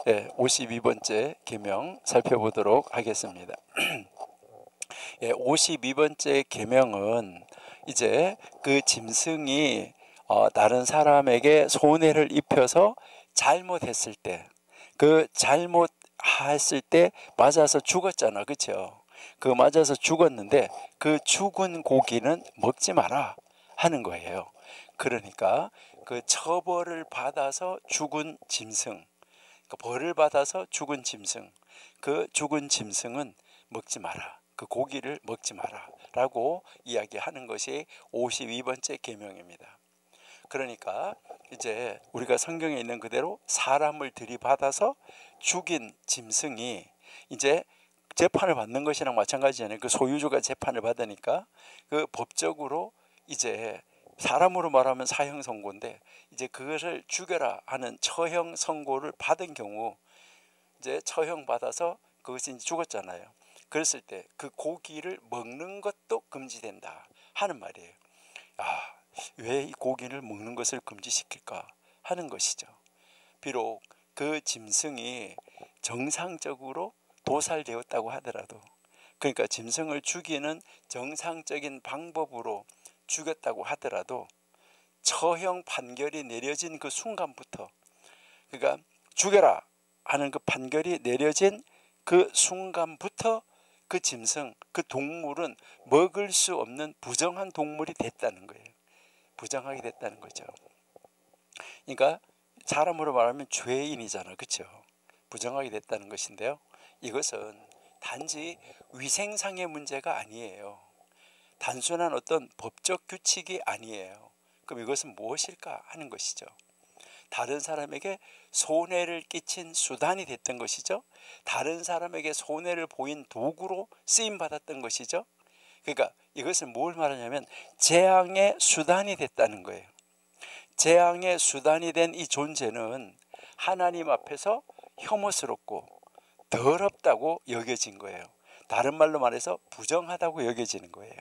52번째 계명 살펴보도록 하겠습니다. 52번째 계명은 이제 그 짐승이 다른 사람에게 손해를 입혀서 잘못했을 때, 그 잘못했을 때 맞아서 죽었잖아, 그렇죠? 그 맞아서 죽었는데 그 죽은 고기는 먹지 마라 하는 거예요. 그러니까 그 처벌을 받아서 죽은 짐승, 그 벌을 받아서 죽은 짐승, 그 죽은 짐승은 먹지 마라. 그 고기를 먹지 마라 라고 이야기하는 것이 52번째 계명입니다. 그러니까 이제 우리가 성경에 있는 그대로 사람을 들이받아서 죽인 짐승이 이제 재판을 받는 것이랑 마찬가지잖아요. 그 소유주가 재판을 받으니까 그 법적으로 이제 사람으로 말하면 사형 선고인데 이제 그것을 죽여라 하는 처형 선고를 받은 경우 이제 처형 받아서 그것이 죽었잖아요. 그랬을 때 그 고기를 먹는 것도 금지된다 하는 말이에요. 왜 이 고기를 먹는 것을 금지시킬까 하는 것이죠. 비록 그 짐승이 정상적으로 도살되었다고 하더라도, 그러니까 짐승을 죽이는 정상적인 방법으로 죽였다고 하더라도 처형 판결이 내려진 그 순간부터, 그러니까 죽여라 하는 그 판결이 내려진 그 순간부터 그 짐승, 그 동물은 먹을 수 없는 부정한 동물이 됐다는 거예요. 부정하게 됐다는 거죠. 그러니까 사람으로 말하면 죄인이잖아, 그렇죠? 부정하게 됐다는 것인데요. 이것은 단지 위생상의 문제가 아니에요. 단순한 어떤 법적 규칙이 아니에요. 그럼 이것은 무엇일까 하는 것이죠. 다른 사람에게 손해를 끼친 수단이 됐던 것이죠. 다른 사람에게 손해를 보인 도구로 쓰임받았던 것이죠. 그러니까 이것은 뭘 말하냐면 재앙의 수단이 됐다는 거예요. 재앙의 수단이 된 이 존재는 하나님 앞에서 혐오스럽고 더럽다고 여겨진 거예요. 다른 말로 말해서 부정하다고 여겨지는 거예요.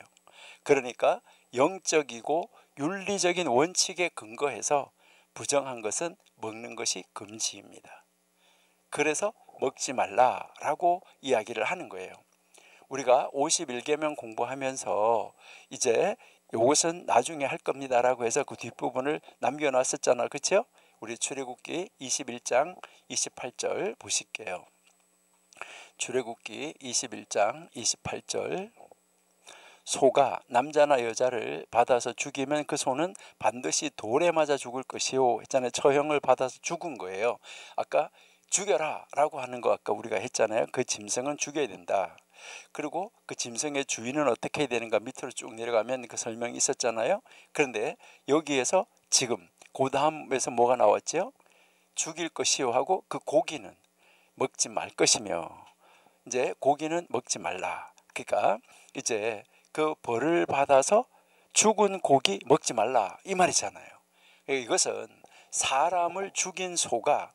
그러니까 영적이고 윤리적인 원칙에 근거해서 부정한 것은 먹는 것이 금지입니다. 그래서 먹지 말라라고 이야기를 하는 거예요. 우리가 51계명 공부하면서 이제 이것은 나중에 할 겁니다라고 해서 그 뒷부분을 남겨놨었잖아, 그렇죠? 우리 출애굽기 21장 28절 보실게요. 출애굽기 21장 28절, 소가 남자나 여자를 받아서 죽이면 그 소는 반드시 돌에 맞아 죽을 것이요 했잖아요. 처형을 받아서 죽은 거예요. 아까 죽여라 라고 하는 거 아까 우리가 했잖아요. 그 짐승은 죽여야 된다. 그리고 그 짐승의 주인은 어떻게 해야 되는가 밑으로 쭉 내려가면 그 설명이 있었잖아요. 그런데 여기에서 지금 그 다음에서 뭐가 나왔죠? 죽일 것이요 하고 그 고기는 먹지 말 것이며, 이제 고기는 먹지 말라. 그러니까 이제 그 벌을 받아서 죽은 고기 먹지 말라 이 말이잖아요. 이것은 사람을 죽인 소가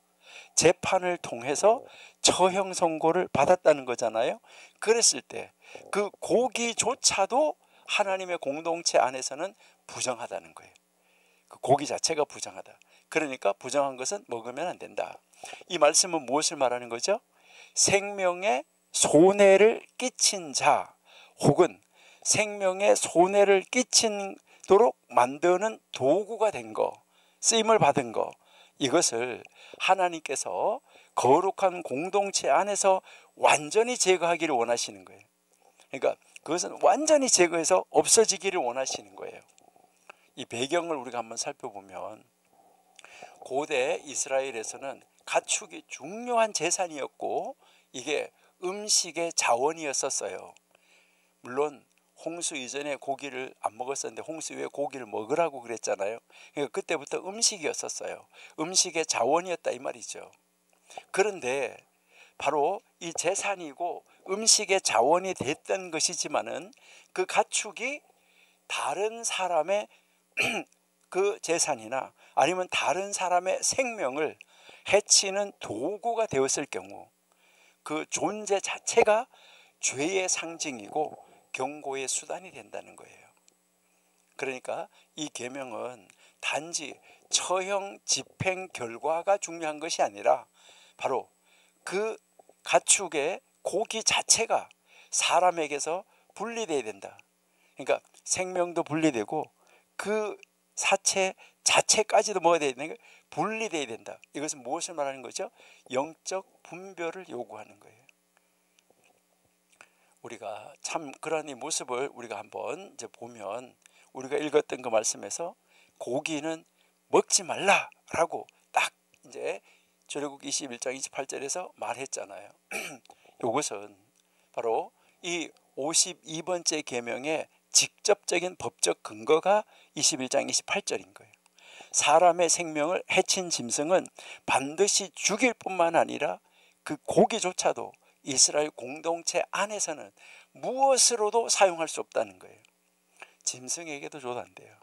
재판을 통해서 처형 선고를 받았다는 거잖아요. 그랬을 때 그 고기조차도 하나님의 공동체 안에서는 부정하다는 거예요. 그 고기 자체가 부정하다. 그러니까 부정한 것은 먹으면 안 된다. 이 말씀은 무엇을 말하는 거죠? 생명에 손해를 끼친 자 혹은 생명에 손해를 끼치도록 만드는 도구가 된 거, 쓰임을 받은 거, 이것을 하나님께서 거룩한 공동체 안에서 완전히 제거하기를 원하시는 거예요. 그러니까 그것은 완전히 제거해서 없어지기를 원하시는 거예요. 이 배경을 우리가 한번 살펴보면 고대 이스라엘에서는 가축이 중요한 재산이었고 이게 음식의 자원이었었어요. 물론 홍수 이전에 고기를 안 먹었었는데 홍수 이후에 고기를 먹으라고 그랬잖아요. 그러니까 그때부터 음식이었었어요. 음식의 자원이었다 이 말이죠. 그런데 바로 이 재산이고 음식의 자원이 됐던 것이지만은 그 가축이 다른 사람의 그 재산이나 아니면 다른 사람의 생명을 해치는 도구가 되었을 경우 그 존재 자체가 죄의 상징이고 경고의 수단이 된다는 거예요. 그러니까 이 계명은 단지 처형 집행 결과가 중요한 것이 아니라 바로 그 가축의 고기 자체가 사람에게서 분리돼야 된다. 그러니까 생명도 분리되고 그 사체 자체까지도 뭐가 돼야 되는 거예요? 분리돼야 된다. 이것은 무엇을 말하는 거죠? 영적 분별을 요구하는 거예요. 우리가 참 그런 이 모습을 우리가 한번 이제 보면, 우리가 읽었던 그 말씀에서 고기는 먹지 말라라고 딱 이제 출애굽 21장 28절에서 말했잖아요. 이것은 바로 이 52번째 계명의 직접적인 법적 근거가 21장 28절인 거예요. 사람의 생명을 해친 짐승은 반드시 죽일 뿐만 아니라 그 고기조차도 이스라엘 공동체 안에서는 무엇으로도 사용할 수 없다는 거예요. 짐승에게도 줘도 안 돼요.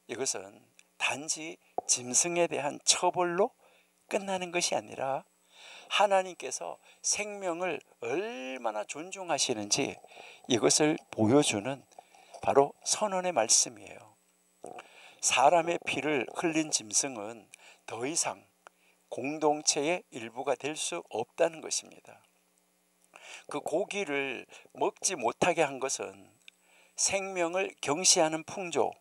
이것은 단지 짐승에 대한 처벌로 끝나는 것이 아니라 하나님께서 생명을 얼마나 존중하시는지 이것을 보여주는 바로 선언의 말씀이에요. 사람의 피를 흘린 짐승은 더 이상 공동체의 일부가 될 수 없다는 것입니다. 그 고기를 먹지 못하게 한 것은 생명을 경시하는 풍조,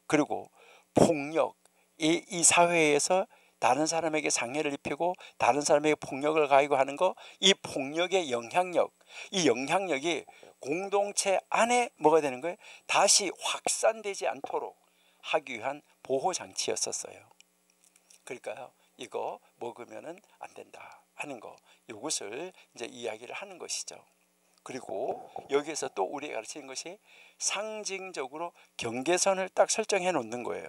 그리고 폭력, 이 사회에서 다른 사람에게 상해를 입히고 다른 사람에게 폭력을 가하고 하는 거, 이 폭력의 영향력, 이 영향력이 공동체 안에 뭐가 되는 거예요? 다시 확산되지 않도록 하기 위한 보호장치였었어요. 그러니까요, 이거 먹으면은 안 된다 하는 거, 이것을 이제 이야기를 하는 것이죠. 그리고 여기에서 또 우리가 가르치는 것이 상징적으로 경계선을 딱 설정해 놓는 거예요.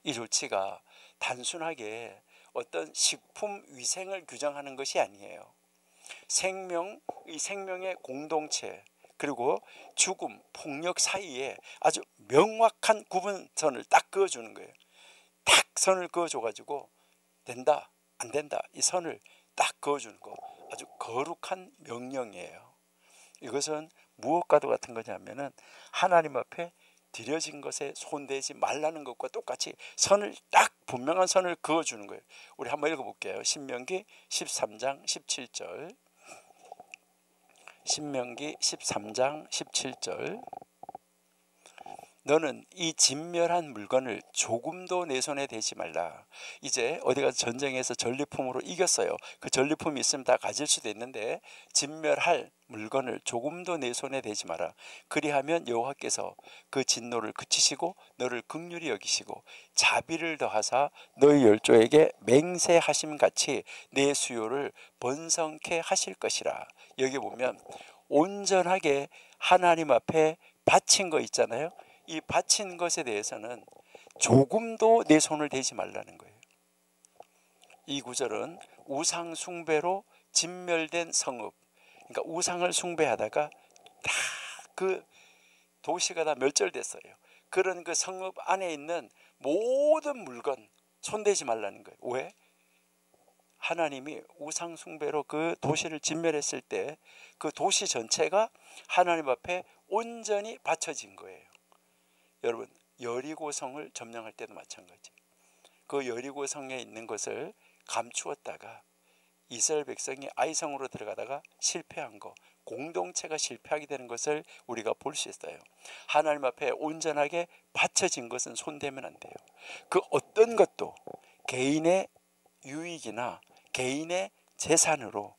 이 조치가 단순하게 어떤 식품 위생을 규정하는 것이 아니에요. 이 생명의 공동체, 그리고 죽음, 폭력 사이에 아주 명확한 구분선을 딱 그어주는 거예요. 딱 선을 그어줘가지고 된다, 안 된다, 이 선을 딱 그어주는 거, 아주 거룩한 명령이에요. 이것은 무엇과도 같은 거냐면은 하나님 앞에 드려진 것에 손대지 말라는 것과 똑같이 선을 딱 분명한 선을 그어주는 거예요. 우리 한번 읽어볼게요. 신명기 13장 17절. 신명기 13장 17절. 너는 이 진멸한 물건을 조금도 내 손에 대지 말라. 이제 어디 가서 전쟁에서 전리품으로 이겼어요. 그 전리품이 있으면 다 가질 수도 있는데 진멸할 물건을 조금도 내 손에 대지 마라. 그리하면 여호와께서 그 진노를 그치시고 너를 긍휼히 여기시고 자비를 더하사 너희 열조에게 맹세하심 같이 내 수요를 번성케 하실 것이라. 여기 보면 온전하게 하나님 앞에 바친 거 있잖아요. 이 바친 것에 대해서는 조금도 내 손을 대지 말라는 거예요. 이 구절은 우상 숭배로 진멸된 성읍, 그러니까 우상을 숭배하다가 다 그 도시가 다 멸절됐어요. 그런 그 성읍 안에 있는 모든 물건 손대지 말라는 거예요. 왜? 하나님이 우상 숭배로 그 도시를 진멸했을 때 그 도시 전체가 하나님 앞에 온전히 바쳐진 거예요. 여러분, 여리고성을 점령할 때도 마찬가지. 그 여리고성에 있는 것을 감추었다가 이스라엘 백성이 아이성으로 들어가다가 실패한 거, 공동체가 실패하게 되는 것을 우리가 볼 수 있어요. 하나님 앞에 온전하게 바쳐진 것은 손대면 안 돼요. 그 어떤 것도 개인의 유익이나 개인의 재산으로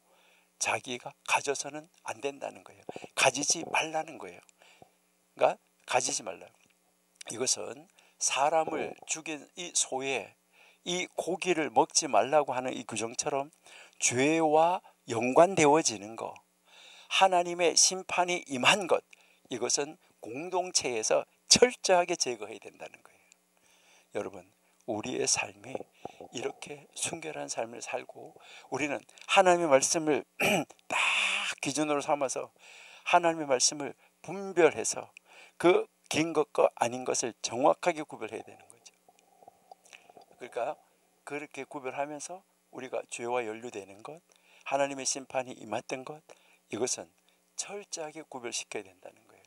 자기가 가져서는 안 된다는 거예요. 가지지 말라는 거예요. 그러니까 가지지 말라. 이것은 사람을 죽인 이 소의 이 고기를 먹지 말라고 하는 이 규정처럼 죄와 연관되어지는 것, 하나님의 심판이 임한 것, 이것은 공동체에서 철저하게 제거해야 된다는 거예요. 여러분, 우리의 삶이 이렇게 순결한 삶을 살고 우리는 하나님의 말씀을 딱 기준으로 삼아서 하나님의 말씀을 분별해서 그 긴 것과 아닌 것을 정확하게 구별해야 되는 거죠. 그러니까 그렇게 구별하면서 우리가 죄와 연루되는 것, 하나님의 심판이 임했던 것, 이것은 철저하게 구별시켜야 된다는 거예요.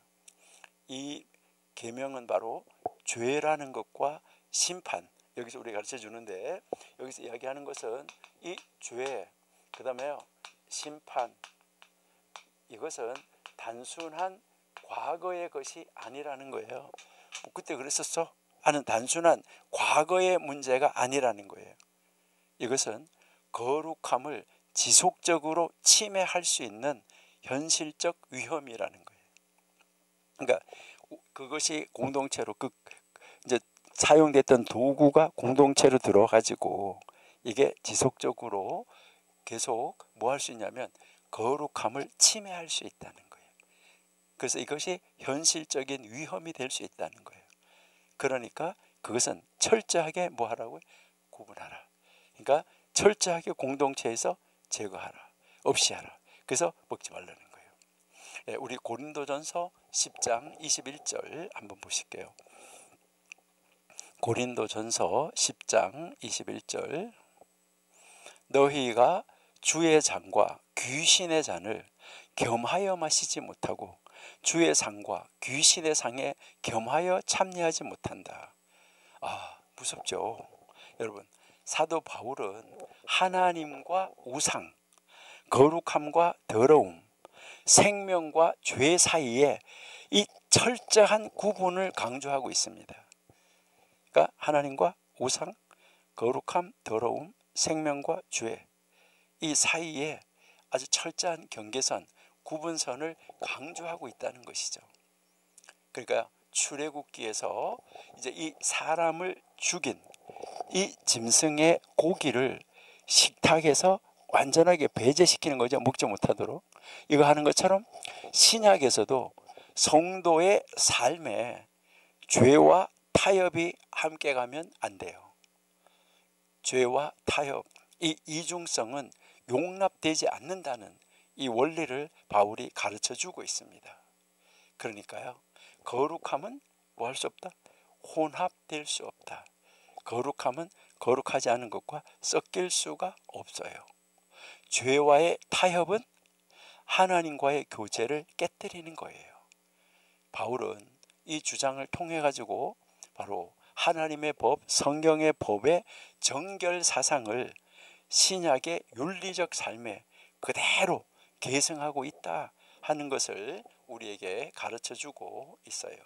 이 계명은 바로 죄라는 것과 심판, 여기서 우리가 가르쳐 주는데, 여기서 이야기하는 것은 이 죄, 그 다음에요, 심판. 이것은 단순한 과거의 것이 아니라는 거예요. 그때 그랬었어? 하는 단순한 과거의 문제가 아니라는 거예요. 이것은 거룩함을 지속적으로 침해할 수 있는 현실적 위험이라는 거예요. 그러니까 그것이 공동체로 이제 사용됐던 도구가 공동체로 들어가지고 이게 지속적으로 계속 뭐 할 수 있냐면 거룩함을 침해할 수 있다는 거예요. 그래서 이것이 현실적인 위험이 될 수 있다는 거예요. 그러니까 그것은 철저하게 뭐 하라고요? 구분하라. 그러니까 철저하게 공동체에서 제거하라. 없이 하라. 그래서 먹지 말라는 거예요. 예, 우리 고린도전서 10장 21절 한번 보실게요. 고린도전서 10장 21절. 너희가 주의 잔과 귀신의 잔을 겸하여 마시지 못하고 주의 상과 귀신의 상에 겸하여 참여하지 못한다. 아, 무섭죠. 여러분, 사도 바울은 하나님과 우상, 거룩함과 더러움, 생명과 죄 사이에 이 철저한 구분을 강조하고 있습니다. 그러니까 하나님과 우상, 거룩함, 더러움, 생명과 죄, 이 사이에 아주 철저한 경계선, 구분선을 강조하고 있다는 것이죠. 그러니까 출애굽기에서 이제 이 사람을 죽인 이 짐승의 고기를 식탁에서 완전하게 배제시키는 거죠. 먹지 못하도록. 이거 하는 것처럼 신약에서도 성도의 삶에 죄와 타협이 함께 가면 안 돼요. 죄와 타협, 이 이중성은 용납되지 않는다는 이 원리를 바울이 가르쳐 주고 있습니다. 그러니까요, 거룩함은 뭐 할 수 없다? 혼합될 수 없다. 거룩함은 거룩하지 않은 것과 섞일 수가 없어요. 죄와의 타협은 하나님과의 교제를 깨뜨리는 거예요. 바울은 이 주장을 통해 가지고 바로 하나님의 법, 성경의 법의 정결 사상을 신약의 윤리적 삶에 그대로 계승하고 있다 하는 것을 우리에게 가르쳐 주고 있어요.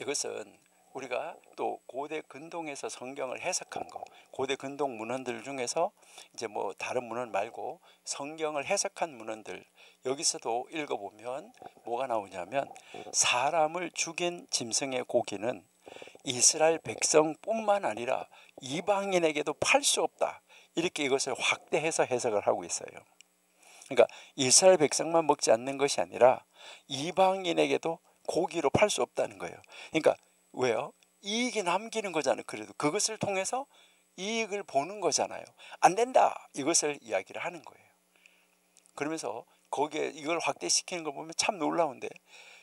이것은 우리가 또 고대 근동에서 성경을 해석한 거, 고대 근동 문헌들 중에서 이제 뭐 다른 문헌 말고 성경을 해석한 문헌들, 여기서도 읽어보면 뭐가 나오냐면 사람을 죽인 짐승의 고기는 이스라엘 백성뿐만 아니라 이방인에게도 팔 수 없다. 이렇게 이것을 확대해서 해석을 하고 있어요. 그러니까 이스라엘 백성만 먹지 않는 것이 아니라 이방인에게도 고기로 팔 수 없다는 거예요. 그러니까 왜요? 이익이 남기는 거잖아요. 그래도 그것을 통해서 이익을 보는 거잖아요. 안 된다. 이것을 이야기를 하는 거예요. 그러면서 거기에 이걸 확대시키는 걸 보면 참 놀라운데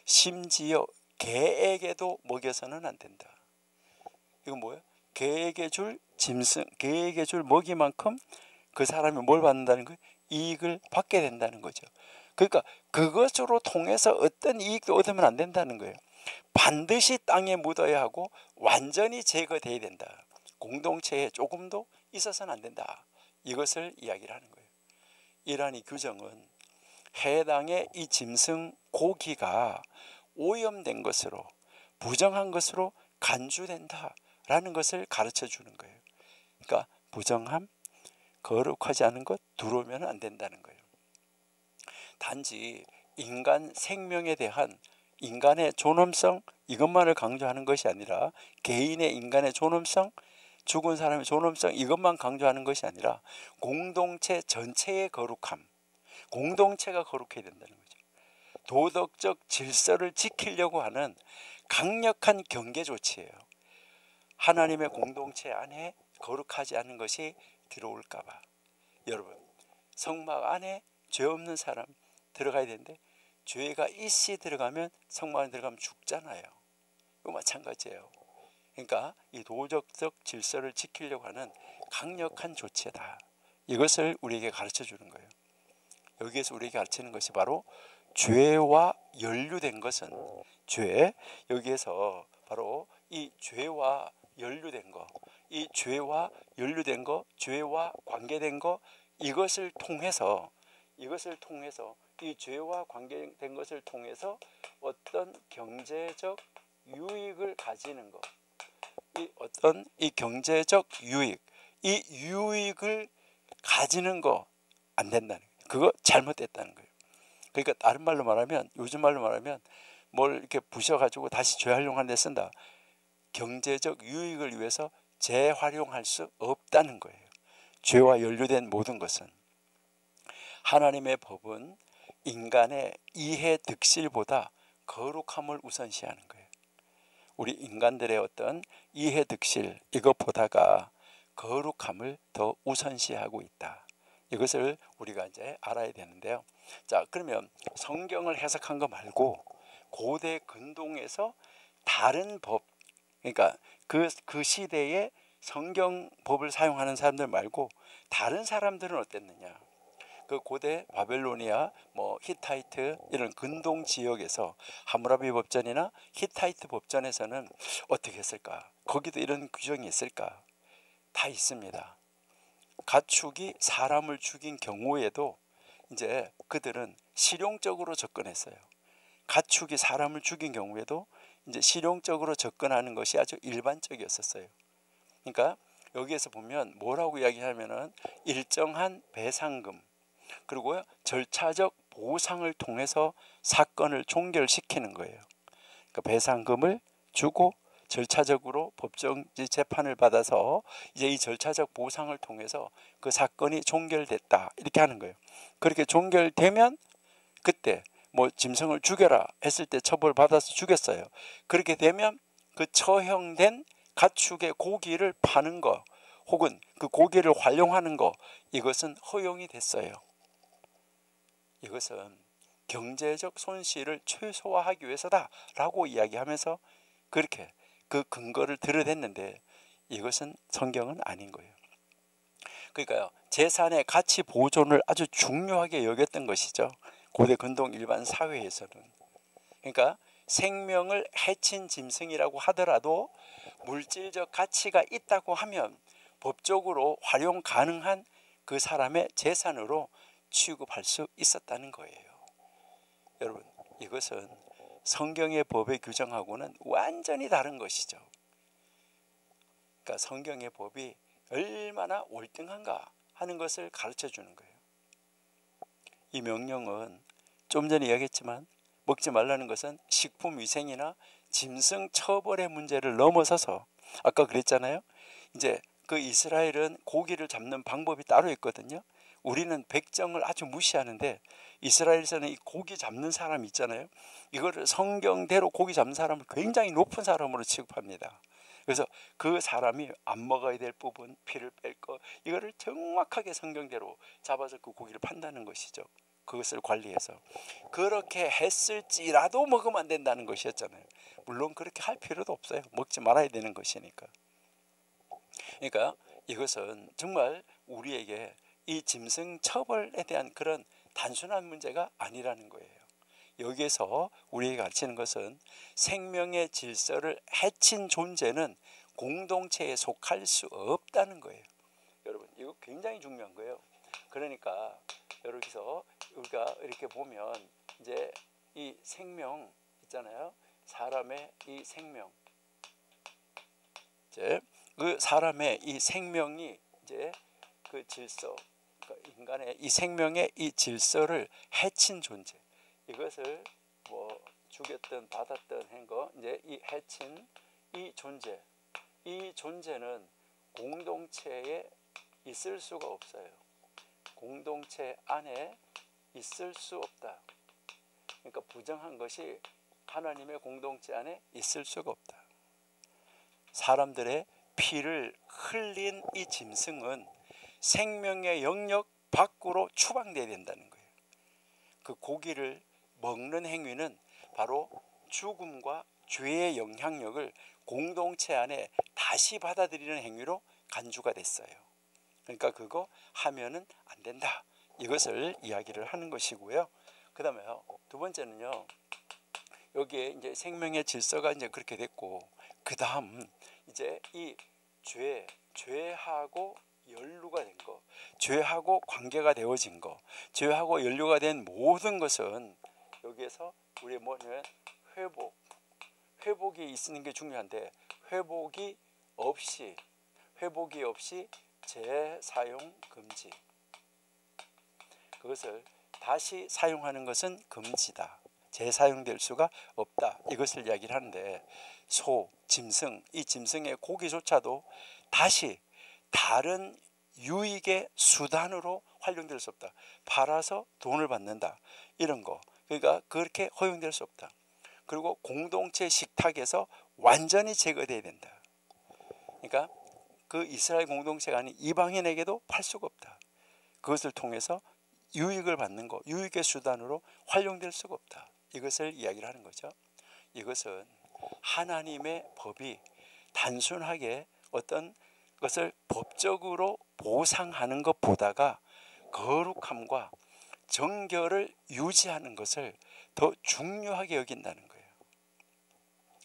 심지어 개에게도 먹여서는 안 된다. 이건 뭐예요? 개에게 줄 짐승, 개에게 줄 먹이만큼 그 사람이 뭘 받는다는 거예요? 이익을 받게 된다는 거죠. 그러니까 그것으로 통해서 어떤 이익도 얻으면 안 된다는 거예요. 반드시 땅에 묻어야 하고 완전히 제거돼야 된다. 공동체에 조금도 있어서는 안 된다. 이것을 이야기를 하는 거예요. 이러한 이 규정은 해당의 이 짐승 고기가 오염된 것으로, 부정한 것으로 간주된다라는 것을 가르쳐 주는 거예요. 그러니까 부정함, 거룩하지 않은 것 들어오면 안 된다는 거예요. 단지 인간 생명에 대한 인간의 존엄성, 이것만을 강조하는 것이 아니라 개인의 인간의 존엄성, 죽은 사람의 존엄성, 이것만 강조하는 것이 아니라 공동체 전체의 거룩함, 공동체가 거룩해야 된다는 거죠. 도덕적 질서를 지키려고 하는 강력한 경계 조치예요. 하나님의 공동체 안에 거룩하지 않은 것이 들어올까 봐. 여러분, 성막 안에 죄 없는 사람 들어가야 되는데 죄가 있이 들어가면 성막 안에 들어가면 죽잖아요. 이거 마찬가지예요. 그러니까 이 도덕적 질서를 지키려고 하는 강력한 조치다. 이것을 우리에게 가르쳐 주는 거예요. 여기에서 우리에게 가르치는 것이 바로 죄와 연루된 것은 죄, 여기에서 바로 이 죄와 연루된 거, 이 죄와 연루된 거, 죄와 관계된 거, 이것을 통해서 이 죄와 관계된 것을 통해서 어떤 경제적 유익을 가지는 것, 이 경제적 유익, 이 유익을 가지는 거 안 된다는 거예요. 그거 잘못됐다는 거예요. 그러니까 다른 말로 말하면, 요즘 말로 말하면 뭘 이렇게 부셔가지고 다시 재활용하는 데 쓴다. 경제적 유익을 위해서 재활용할 수 없다는 거예요. 죄와 연루된 모든 것은. 하나님의 법은 인간의 이해 득실보다 거룩함을 우선시하는 거예요. 우리 인간들의 어떤 이해 득실, 이것보다가 거룩함을 더 우선시하고 있다. 이것을 우리가 이제 알아야 되는데요. 자, 그러면 성경을 해석한 거 말고 고대 근동에서 다른 법, 그러니까 그 시대에 성경법을 사용하는 사람들 말고 다른 사람들은 어땠느냐? 그 고대 바벨로니아, 히타이트 이런 근동 지역에서 하무라비 법전이나 히타이트 법전에서는 어떻게 했을까? 거기도 이런 규정이 있을까? 다 있습니다. 가축이 사람을 죽인 경우에도 이제 그들은 실용적으로 접근했어요. 가축이 사람을 죽인 경우에도 이제 실용적으로 접근하는 것이 아주 일반적이었었어요. 그러니까 여기에서 보면 뭐라고 이야기하면은 일정한 배상금, 그리고 절차적 보상을 통해서 사건을 종결시키는 거예요. 그러니까 배상금을 주고 절차적으로 법정 재판을 받아서 이제 이 절차적 보상을 통해서 그 사건이 종결됐다, 이렇게 하는 거예요. 그렇게 종결되면 그때 짐승을 죽여라 했을 때 처벌받아서 죽였어요. 그렇게 되면 그 처형된 가축의 고기를 파는 거, 혹은 그 고기를 활용하는 거, 이것은 허용이 됐어요. 이것은 경제적 손실을 최소화하기 위해서다라고 이야기하면서 그렇게 그 근거를 들어댔는데, 이것은 성경은 아닌 거예요. 그러니까요, 재산의 가치 보존을 아주 중요하게 여겼던 것이죠. 고대 근동 일반 사회에서는. 그러니까 생명을 해친 짐승이라고 하더라도 물질적 가치가 있다고 하면 법적으로 활용 가능한 그 사람의 재산으로 취급할 수 있었다는 거예요. 여러분, 이것은 성경의 법의 규정하고는 완전히 다른 것이죠. 그러니까 성경의 법이 얼마나 월등한가 하는 것을 가르쳐 주는 거예요. 이 명령은 좀 전에 이야기했지만 먹지 말라는 것은 식품위생이나 짐승 처벌의 문제를 넘어서서, 아까 그랬잖아요. 이제 그 이스라엘은 고기를 잡는 방법이 따로 있거든요. 우리는 백정을 아주 무시하는데 이스라엘에서는 이 고기 잡는 사람 있잖아요. 이거를 성경대로 고기 잡는 사람을 굉장히 높은 사람으로 취급합니다. 그래서 그 사람이 안 먹어야 될 부분, 피를 뺄 거, 이거를 정확하게 성경대로 잡아서 그 고기를 판다는 것이죠. 그것을 관리해서. 그렇게 했을지라도 먹으면 안 된다는 것이었잖아요. 물론 그렇게 할 필요도 없어요. 먹지 말아야 되는 것이니까. 그러니까 이것은 정말 우리에게 이 짐승 처벌에 대한 그런 단순한 문제가 아니라는 거예요. 여기에서 우리에게 가르치는 것은 생명의 질서를 해친 존재는 공동체에 속할 수 없다는 거예요. 여러분, 이거 굉장히 중요한 거예요. 그러니까 여기서 우리가 이렇게 보면 이제 이 생명 있잖아요. 사람의 이 생명, 이제 그 사람의 이 생명이 이제 그 질서, 그러니까 인간의 이 생명의 이 질서를 해친 존재, 이것을 죽였든 받았든 한 거, 이제 이 해친 이 존재, 이 존재는 공동체에 있을 수가 없어요. 공동체 안에 있을 수 없다. 그러니까 부정한 것이 하나님의 공동체 안에 있을 수가 없다. 사람들의 피를 흘린 이 짐승은 생명의 영역 밖으로 추방돼야 된다는 거예요. 그 고기를 먹는 행위는 바로 죽음과 죄의 영향력을 공동체 안에 다시 받아들이는 행위로 간주가 됐어요. 그러니까 그거 하면은 안 된다, 이것을 이야기를 하는 것이고요. 그 다음에요, 두 번째는요, 여기에 이제 생명의 질서가 이제 그렇게 됐고, 그 다음 이제 이 죄하고 연루가 된 거, 죄하고 관계가 되어진 거, 죄하고 연루가 된 모든 것은 여기에서 우리 뭐냐면 회복이 있는 게 중요한데 회복이 없이 재사용 금지. 그것을 다시 사용하는 것은 금지다. 재사용될 수가 없다. 이것을 이야기를 하는데 짐승, 이 짐승의 고기조차도 다시 다른 유익의 수단으로 활용될 수 없다. 팔아서 돈을 받는다. 이런 거. 그러니까 그렇게 허용될 수 없다. 그리고 공동체 식탁에서 완전히 제거돼야 된다. 그러니까 그 이스라엘 공동체가 아닌 이방인에게도 팔 수가 없다. 그것을 통해서 유익을 받는 거, 유익의 수단으로 활용될 수가 없다. 이것을 이야기를 하는 거죠. 이것은 하나님의 법이 단순하게 어떤 것을 법적으로 보상하는 것보다가 거룩함과 정결을 유지하는 것을 더 중요하게 여긴다는 거예요.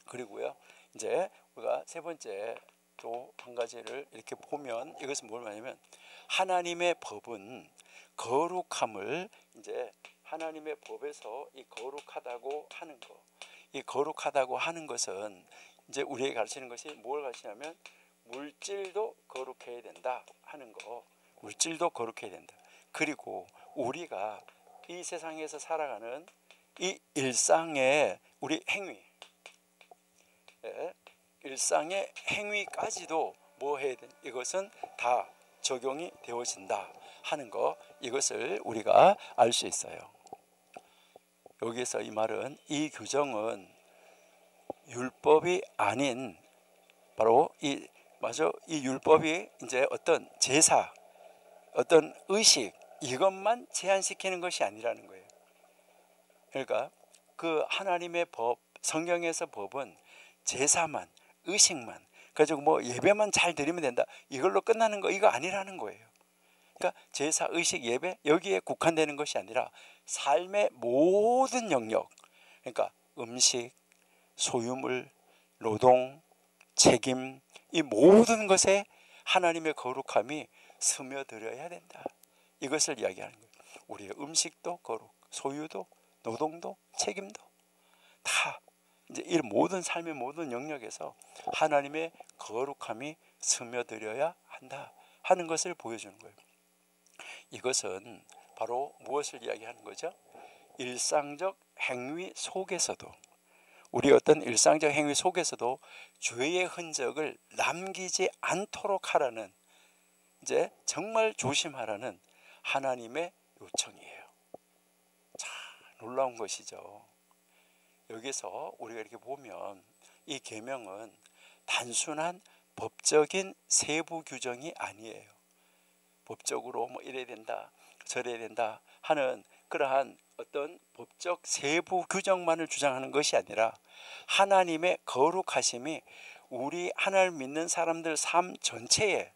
그리고요, 이제 우리가 세 번째 또 한 가지를 이렇게 보면 이것은 뭘 말하냐면 하나님의 법은 거룩함을 이제 하나님의 법에서 이 거룩하다고 하는 거, 이 거룩하다고 하는 것은 이제 우리에게 가르치는 것이 뭘 가르치냐면 물질도 거룩해야 된다 하는 거, 물질도 거룩해야 된다. 그리고 우리가 이 세상에서 살아가는 이 일상의 우리 행위, 일상의 행위까지도 뭐 해야 돼? 이것은 다 적용이 되어진다 하는 거, 이것을 우리가 알 수 있어요. 여기에서 이 말은 이 규정은 율법이 아닌 바로 이 율법이 이제 어떤 제사, 어떤 의식 이것만 제한시키는 것이 아니라는 거예요. 그러니까 그 하나님의 법, 성경에서 법은 제사만, 의식만, 그래서 뭐 예배만 잘 드리면 된다, 이걸로 끝나는 거 이거 아니라는 거예요. 그러니까 제사, 의식, 예배 여기에 국한되는 것이 아니라 삶의 모든 영역, 그러니까 음식, 소유물, 노동, 책임, 이 모든 것에 하나님의 거룩함이 스며들어야 된다. 이것을 이야기하는 거예요. 우리의 음식도 거룩, 소유도, 노동도, 책임도 다 이제 이 모든 삶의 모든 영역에서 하나님의 거룩함이 스며들어야 한다 하는 것을 보여주는 거예요. 이것은 바로 무엇을 이야기하는 거죠? 일상적 행위 속에서도, 우리 어떤 일상적 행위 속에서도 죄의 흔적을 남기지 않도록 하라는, 이제 정말 조심하라는 하나님의 요청이에요. 참 놀라운 것이죠. 여기서 우리가 이렇게 보면 이 계명은 단순한 법적인 세부 규정이 아니에요. 법적으로 뭐 이래야 된다, 저래야 된다 하는 그러한 어떤 법적 세부 규정만을 주장하는 것이 아니라 하나님의 거룩하심이 우리 하나님을 믿는 사람들 삶 전체에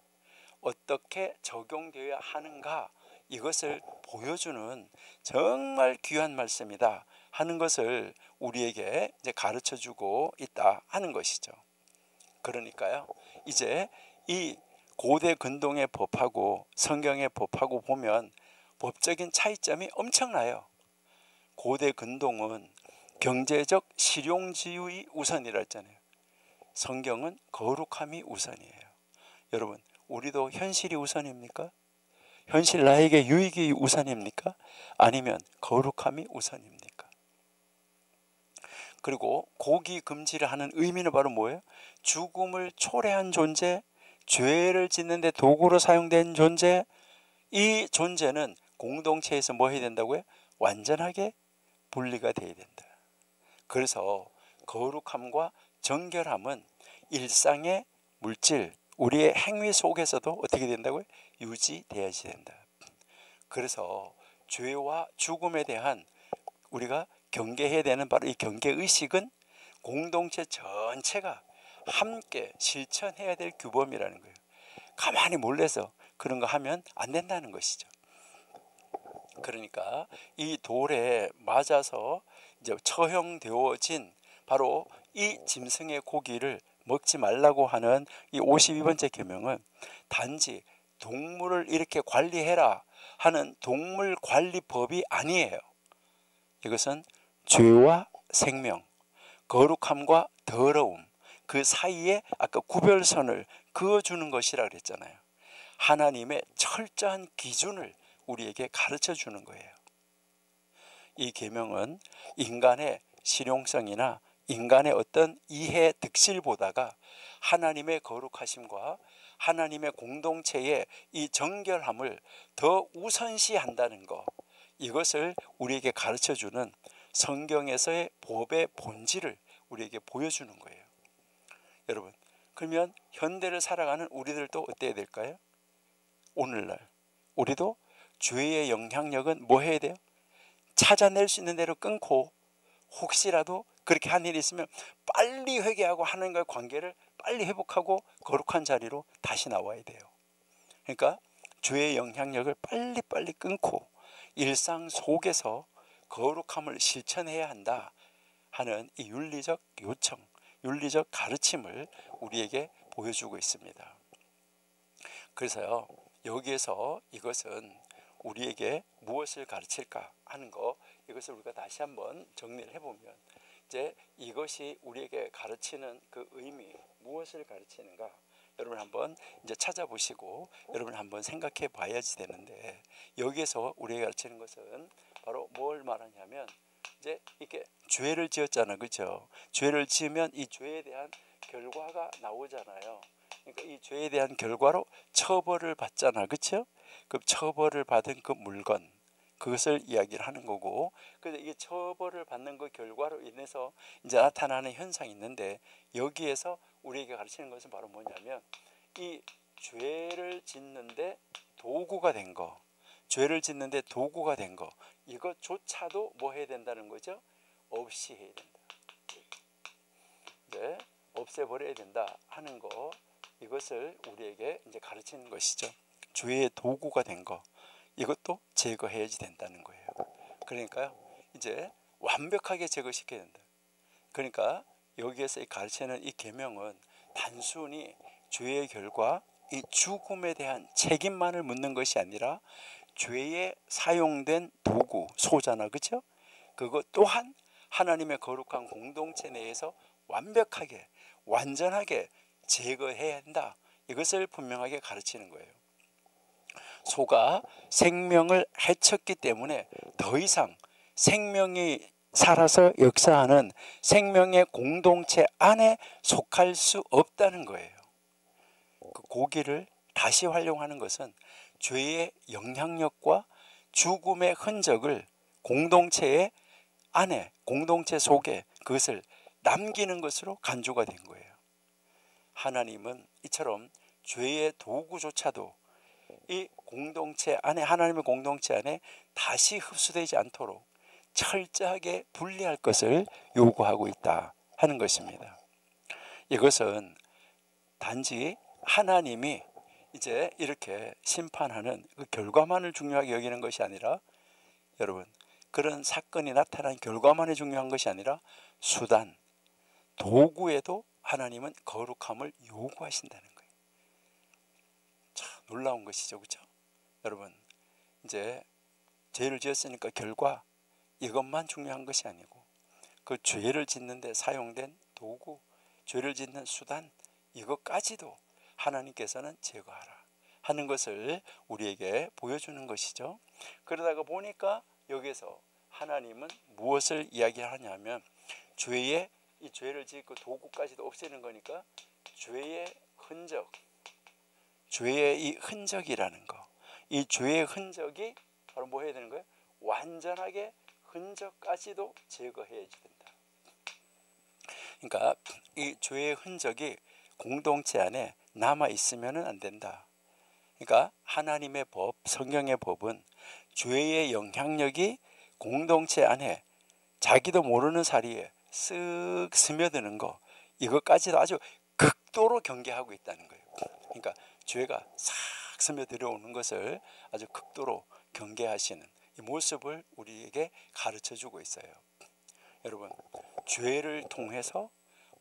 어떻게 적용되어야 하는가, 이것을 보여주는 정말 귀한 말씀이다 하는 것을 우리에게 이제 가르쳐주고 있다 하는 것이죠. 그러니까요, 이제 이 고대 근동의 법하고 성경의 법하고 보면 법적인 차이점이 엄청나요. 고대 근동은 경제적 실용주의 우선이라 했잖아요. 성경은 거룩함이 우선이에요. 여러분, 우리도 현실이 우선입니까? 현실 나에게 유익이 우선입니까? 아니면 거룩함이 우선입니까? 그리고 고기 금지를 하는 의미는 바로 뭐예요? 죽음을 초래한 존재, 죄를 짓는 데 도구로 사용된 존재, 이 존재는 공동체에서 뭐 해야 된다고요? 완전하게 분리가 돼야 된다. 그래서 거룩함과 정결함은 일상의 물질, 우리의 행위 속에서도 어떻게 된다고요? 유지되어야지 된다. 그래서 죄와 죽음에 대한 우리가 경계해야 되는 바로 이 경계의식은 공동체 전체가 함께 실천해야 될 규범이라는 거예요. 가만히 몰래서 그런 거 하면 안 된다는 것이죠. 그러니까 이 돌에 맞아서 이제 처형되어진 바로 이 짐승의 고기를 먹지 말라고 하는 이 52번째 계명은 단지 동물을 이렇게 관리해라 하는 동물 관리법이 아니에요. 이것은 죄와 생명, 거룩함과 더러움, 그 사이에 아까 구별선을 그어주는 것이라 그랬잖아요. 하나님의 철저한 기준을 우리에게 가르쳐 주는 거예요. 이 계명은 인간의 실용성이나 인간의 어떤 이해 득실보다가 하나님의 거룩하심과 하나님의 공동체의 이 정결함을 더 우선시한다는 것, 이것을 우리에게 가르쳐주는 성경에서의 법의 본질을 우리에게 보여주는 거예요. 여러분, 그러면 현대를 살아가는 우리들도 어때야 될까요? 오늘날 우리도 죄의 영향력은 뭐 해야 돼요? 찾아낼 수 있는 대로 끊고, 혹시라도 그렇게 한 일이 있으면 빨리 회개하고 하나님과의 관계를 빨리 회복하고 거룩한 자리로 다시 나와야 돼요. 그러니까 죄의 영향력을 빨리빨리 끊고 일상 속에서 거룩함을 실천해야 한다 하는 이 윤리적 요청, 윤리적 가르침을 우리에게 보여주고 있습니다. 그래서요, 여기에서 이것은 우리에게 무엇을 가르칠까 하는 거, 이것을 우리가 다시 한번 정리를 해보면, 이제 이것이 우리에게 가르치는 그 의미, 무엇을 가르치는가, 여러분 한번 이제 찾아보시고 여러분 한번 생각해 봐야지 되는데, 여기에서 우리에게 가르치는 것은 바로 뭘 말하냐면, 이제 이렇게 죄를 지었잖아, 그렇죠? 죄를 지으면 이 죄에 대한 결과가 나오잖아요. 그러니까 이 죄에 대한 결과로 처벌을 받잖아, 그렇죠? 그 처벌을 받은 그 물건, 그것을 이야기를 하는 거고, 그래서 이게 처벌을 받는 그 결과로 인해서 이제 나타나는 현상이 있는데, 여기에서 우리에게 가르치는 것은 바로 뭐냐면, 이 죄를 짓는데 도구가 된 거, 죄를 짓는데 도구가 된 거, 이것조차도 뭐 해야 된다는 거죠? 없이 해야 된다. 네, 없애버려야 된다 하는 거, 이것을 우리에게 이제 가르치는 것이죠. 죄의 도구가 된 거, 이것도 제거해야지 된다는 거예요. 그러니까요, 이제 완벽하게 제거시켜야 된다. 그러니까 여기에서 가르치는 이 계명은 단순히 죄의 결과, 이 죽음에 대한 책임만을 묻는 것이 아니라 죄에 사용된 도구, 소잖아, 그렇죠? 그것 또한 하나님의 거룩한 공동체 내에서 완벽하게, 완전하게 제거해야 한다. 이것을 분명하게 가르치는 거예요. 소가 생명을 해쳤기 때문에 더 이상 생명이 살아서 역사하는 생명의 공동체 안에 속할 수 없다는 거예요. 그 고기를 다시 활용하는 것은 죄의 영향력과 죽음의 흔적을 공동체의 안에, 공동체 속에 그것을 남기는 것으로 간주가 된 거예요. 하나님은 이처럼 죄의 도구조차도 이 공동체 안에, 하나님의 공동체 안에 다시 흡수되지 않도록 철저하게 분리할 것을 요구하고 있다 하는 것입니다. 이것은 단지 하나님이 이제 이렇게 심판하는 그 결과만을 중요하게 여기는 것이 아니라, 여러분, 그런 사건이 나타난 결과만이 중요한 것이 아니라 수단, 도구에도 하나님은 거룩함을 요구하신다는 거예요. 참 놀라운 것이죠, 그렇죠? 여러분, 이제 죄를 지었으니까 결과, 이것만 중요한 것이 아니고 그 죄를 짓는 데 사용된 도구, 죄를 짓는 수단, 이것까지도 하나님께서는 제거하라 하는 것을 우리에게 보여주는 것이죠. 그러다가 보니까 여기서 하나님은 무엇을 이야기하냐면, 죄의, 이 죄를 짓고 도구까지도 없애는 거니까 죄의 흔적, 죄의 이 흔적이라는 거, 이 죄의 흔적이 바로 뭐 해야 되는 거예요? 완전하게 흔적까지도 제거해야지 된다. 그러니까 이 죄의 흔적이 공동체 안에 남아 있으면 안 된다. 그러니까 하나님의 법, 성경의 법은 죄의 영향력이 공동체 안에 자기도 모르는 사이에 쓱 스며드는 거, 이것까지도 아주 극도로 경계하고 있다는 거예요. 그러니까 죄가 싹 스며들어오는 것을 아주 극도로 경계하시는 이 모습을 우리에게 가르쳐주고 있어요. 여러분, 죄를 통해서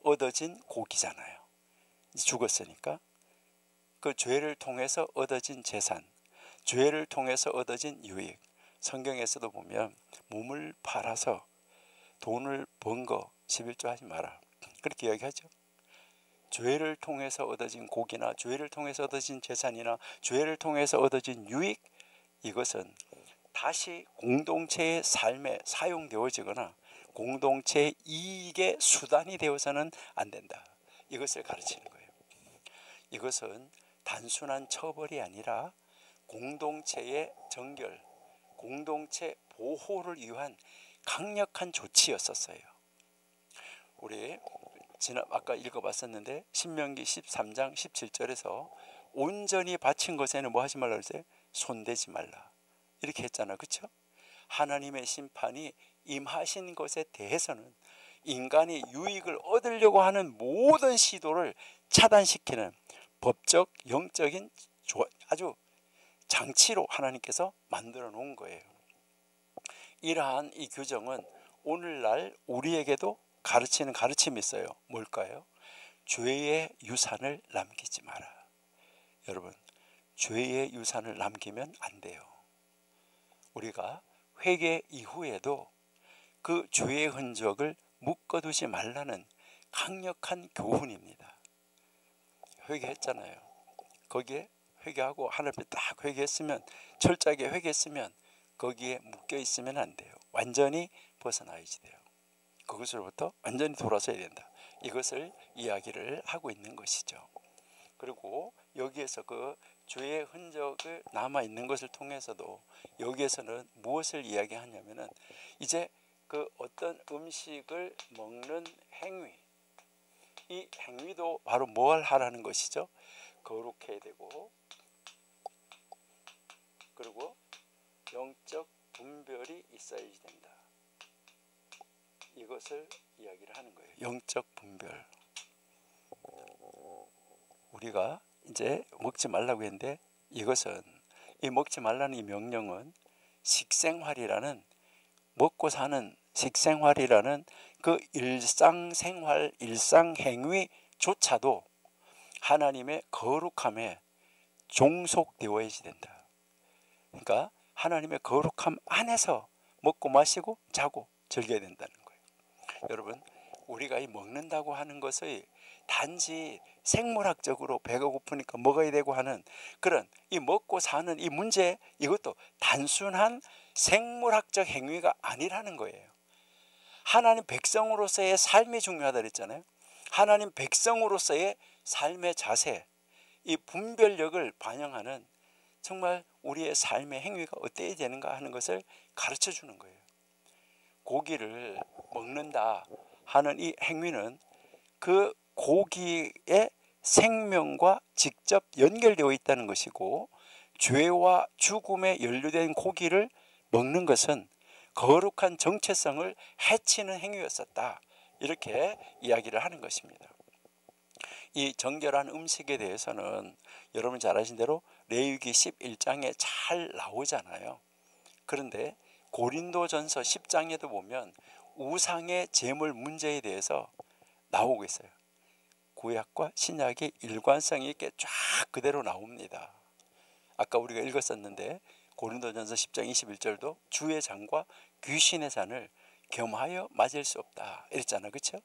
얻어진 고기잖아요. 죽었으니까 그 죄를 통해서 얻어진 재산, 죄를 통해서 얻어진 유익, 성경에서도 보면 몸을 팔아서 돈을 번 거 11조 하지 마라 그렇게 이야기하죠. 죄를 통해서 얻어진 고기나 죄를 통해서 얻어진 재산이나 죄를 통해서 얻어진 유익, 이것은 다시 공동체의 삶에 사용되어지거나 공동체의 이익의 수단이 되어서는 안 된다. 이것을 가르치는 거예요. 이것은 단순한 처벌이 아니라 공동체의 정결, 공동체 보호를 위한 강력한 조치였었어요. 우리 아까 읽어봤었는데 신명기 13장 17절에서 온전히 바친 것에는 뭐 하지 말라 그랬어요? 손대지 말라 이렇게 했잖아, 그렇죠? 하나님의 심판이 임하신 것에 대해서는 인간이 유익을 얻으려고 하는 모든 시도를 차단시키는 법적, 영적인 아주 장치로 하나님께서 만들어 놓은 거예요. 이러한 이 규정은 오늘날 우리에게도 가르치는 가르침이 있어요. 뭘까요? 죄의 유산을 남기지 마라. 여러분, 죄의 유산을 남기면 안 돼요. 우리가 회개 이후에도 그 죄의 흔적을 묶어두지 말라는 강력한 교훈입니다. 회개했잖아요. 거기에 회개하고 하늘 앞에 딱 회개했으면, 철저하게 회개했으면 거기에 묶여 있으면 안 돼요. 완전히 벗어나야지 돼요. 그것으로부터 완전히 돌아서야 된다. 이것을 이야기를 하고 있는 것이죠. 그리고 여기에서 그 죄의 흔적을 남아 있는 것을 통해서도 여기에서는 무엇을 이야기하냐면은 이제 그 어떤 음식을 먹는 행위, 이 행위도 바로 뭘 하라는 것이죠? 거룩해야 되고, 그리고 영적 분별이 있어야지 된다. 이것을 이야기를 하는 거예요. 영적 분별. 우리가 이제 먹지 말라고 했는데 이것은, 이 먹지 말라는 이 명령은 식생활이라는, 먹고 사는 식생활이라는 그 일상생활, 일상행위조차도 하나님의 거룩함에 종속되어야지 된다. 그러니까 하나님의 거룩함 안에서 먹고 마시고 자고 즐겨야 된다는 거예요. 여러분, 우리가 이 먹는다고 하는 것의 단지 생물학적으로 배가 고프니까 먹어야 되고 하는 그런 이 먹고 사는 이 문제, 이것도 단순한 생물학적 행위가 아니라는 거예요. 하나님 백성으로서의 삶이 중요하다 그랬잖아요. 하나님 백성으로서의 삶의 자세, 이 분별력을 반영하는 정말 우리의 삶의 행위가 어때야 되는가 하는 것을 가르쳐 주는 거예요. 고기를 먹는다 하는 이 행위는 그 고기의 생명과 직접 연결되어 있다는 것이고, 죄와 죽음에 연루된 고기를 먹는 것은 거룩한 정체성을 해치는 행위였었다. 이렇게 이야기를 하는 것입니다. 이 정결한 음식에 대해서는 여러분 잘 아신 대로 레위기 11장에 잘 나오잖아요. 그런데 고린도전서 10장에도 보면 우상의 제물 문제에 대해서 나오고 있어요. 구약과 신약의 일관성 있게 쫙 그대로 나옵니다. 아까 우리가 읽었었는데 고린도전서 10장 21절도 주의 잔과 귀신의 잔을 겸하여 맞을 수 없다 이랬잖아요. 그렇죠?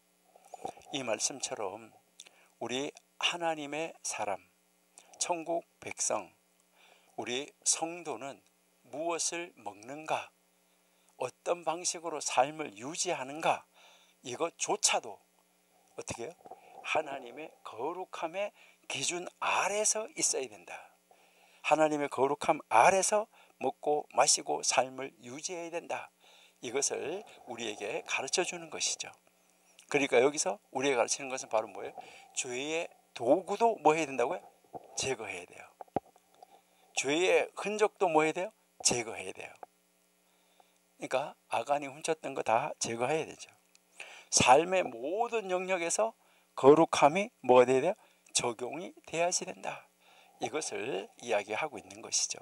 이 말씀처럼 우리 하나님의 사람, 천국 백성, 우리 성도는 무엇을 먹는가, 어떤 방식으로 삶을 유지하는가, 이것조차도 어떻게 해요? 하나님의 거룩함의 기준 아래서 있어야 된다. 하나님의 거룩함 아래서 먹고 마시고 삶을 유지해야 된다. 이것을 우리에게 가르쳐 주는 것이죠. 그러니까 여기서 우리에게 가르치는 것은 바로 뭐예요? 죄의 도구도 뭐 해야 된다고요? 제거해야 돼요. 죄의 흔적도 뭐 해야 돼요? 제거해야 돼요. 그러니까 아간이 훔쳤던 거 다 제거해야 되죠. 삶의 모든 영역에서 거룩함이 뭐가 돼야 돼요? 적용이 돼야지 된다. 이것을 이야기하고 있는 것이죠.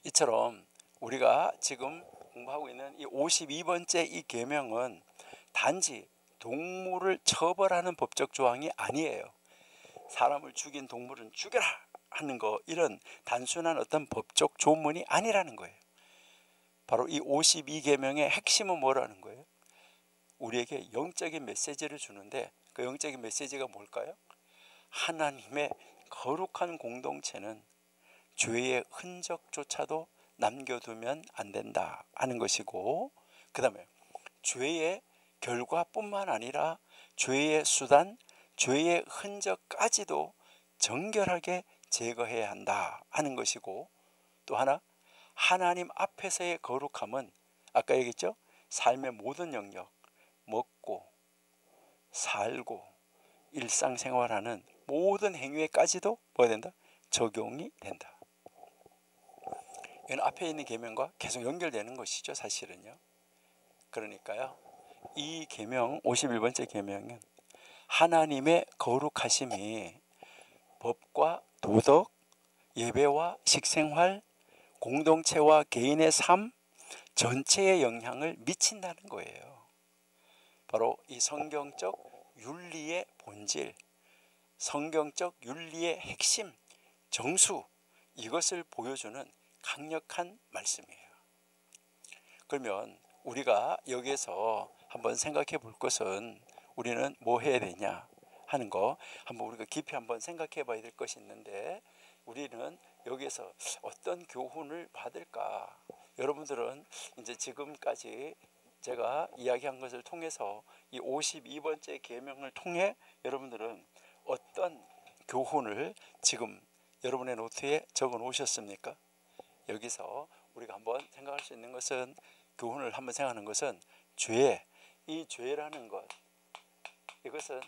이처럼 우리가 지금 공부하고 있는 이 52번째 이 계명은 단지 동물을 처벌하는 법적 조항이 아니에요. 사람을 죽인 동물은 죽여라 하는 거, 이런 단순한 어떤 법적 조문이 아니라는 거예요. 바로 이 52계명의 핵심은 뭐라는 거예요? 우리에게 영적인 메시지를 주는데, 그 영적인 메시지가 뭘까요? 하나님의 거룩한 공동체는 죄의 흔적조차도 남겨두면 안 된다 하는 것이고, 그 다음에 죄의 결과뿐만 아니라 죄의 수단, 죄의 흔적까지도 정결하게 제거해야 한다 하는 것이고, 또 하나, 하나님 앞에서의 거룩함은 아까 얘기했죠? 삶의 모든 영역, 먹고 살고 일상생활하는 모든 행위에까지도 뭐가 된다? 적용이 된다. 이건 앞에 있는 계명과 계속 연결되는 것이죠, 사실은요. 그러니까요, 이 계명 51번째 계명은 하나님의 거룩하심이 법과 도덕, 예배와 식생활, 공동체와 개인의 삶 전체에 영향을 미친다는 거예요. 바로 이 성경적 윤리의 본질, 성경적 윤리의 핵심, 정수, 이것을 보여주는 강력한 말씀이에요. 그러면 우리가 여기에서 한번 생각해 볼 것은, 우리는 뭐 해야 되냐 하는 거 한번 우리가 깊이 한번 생각해 봐야 될 것이 있는데, 우리는 여기에서 어떤 교훈을 받을까? 여러분들은 이제 지금까지 제가 이야기한 것을 통해서 이 52번째 계명을 통해 여러분들은 어떤 교훈을 지금 여러분의 노트에 적어 놓으셨습니까? 여기서 우리가 한번 생각할 수 있는 것은, 교훈을 한번 생각하는 것은, 이 죄라는 것, 이것은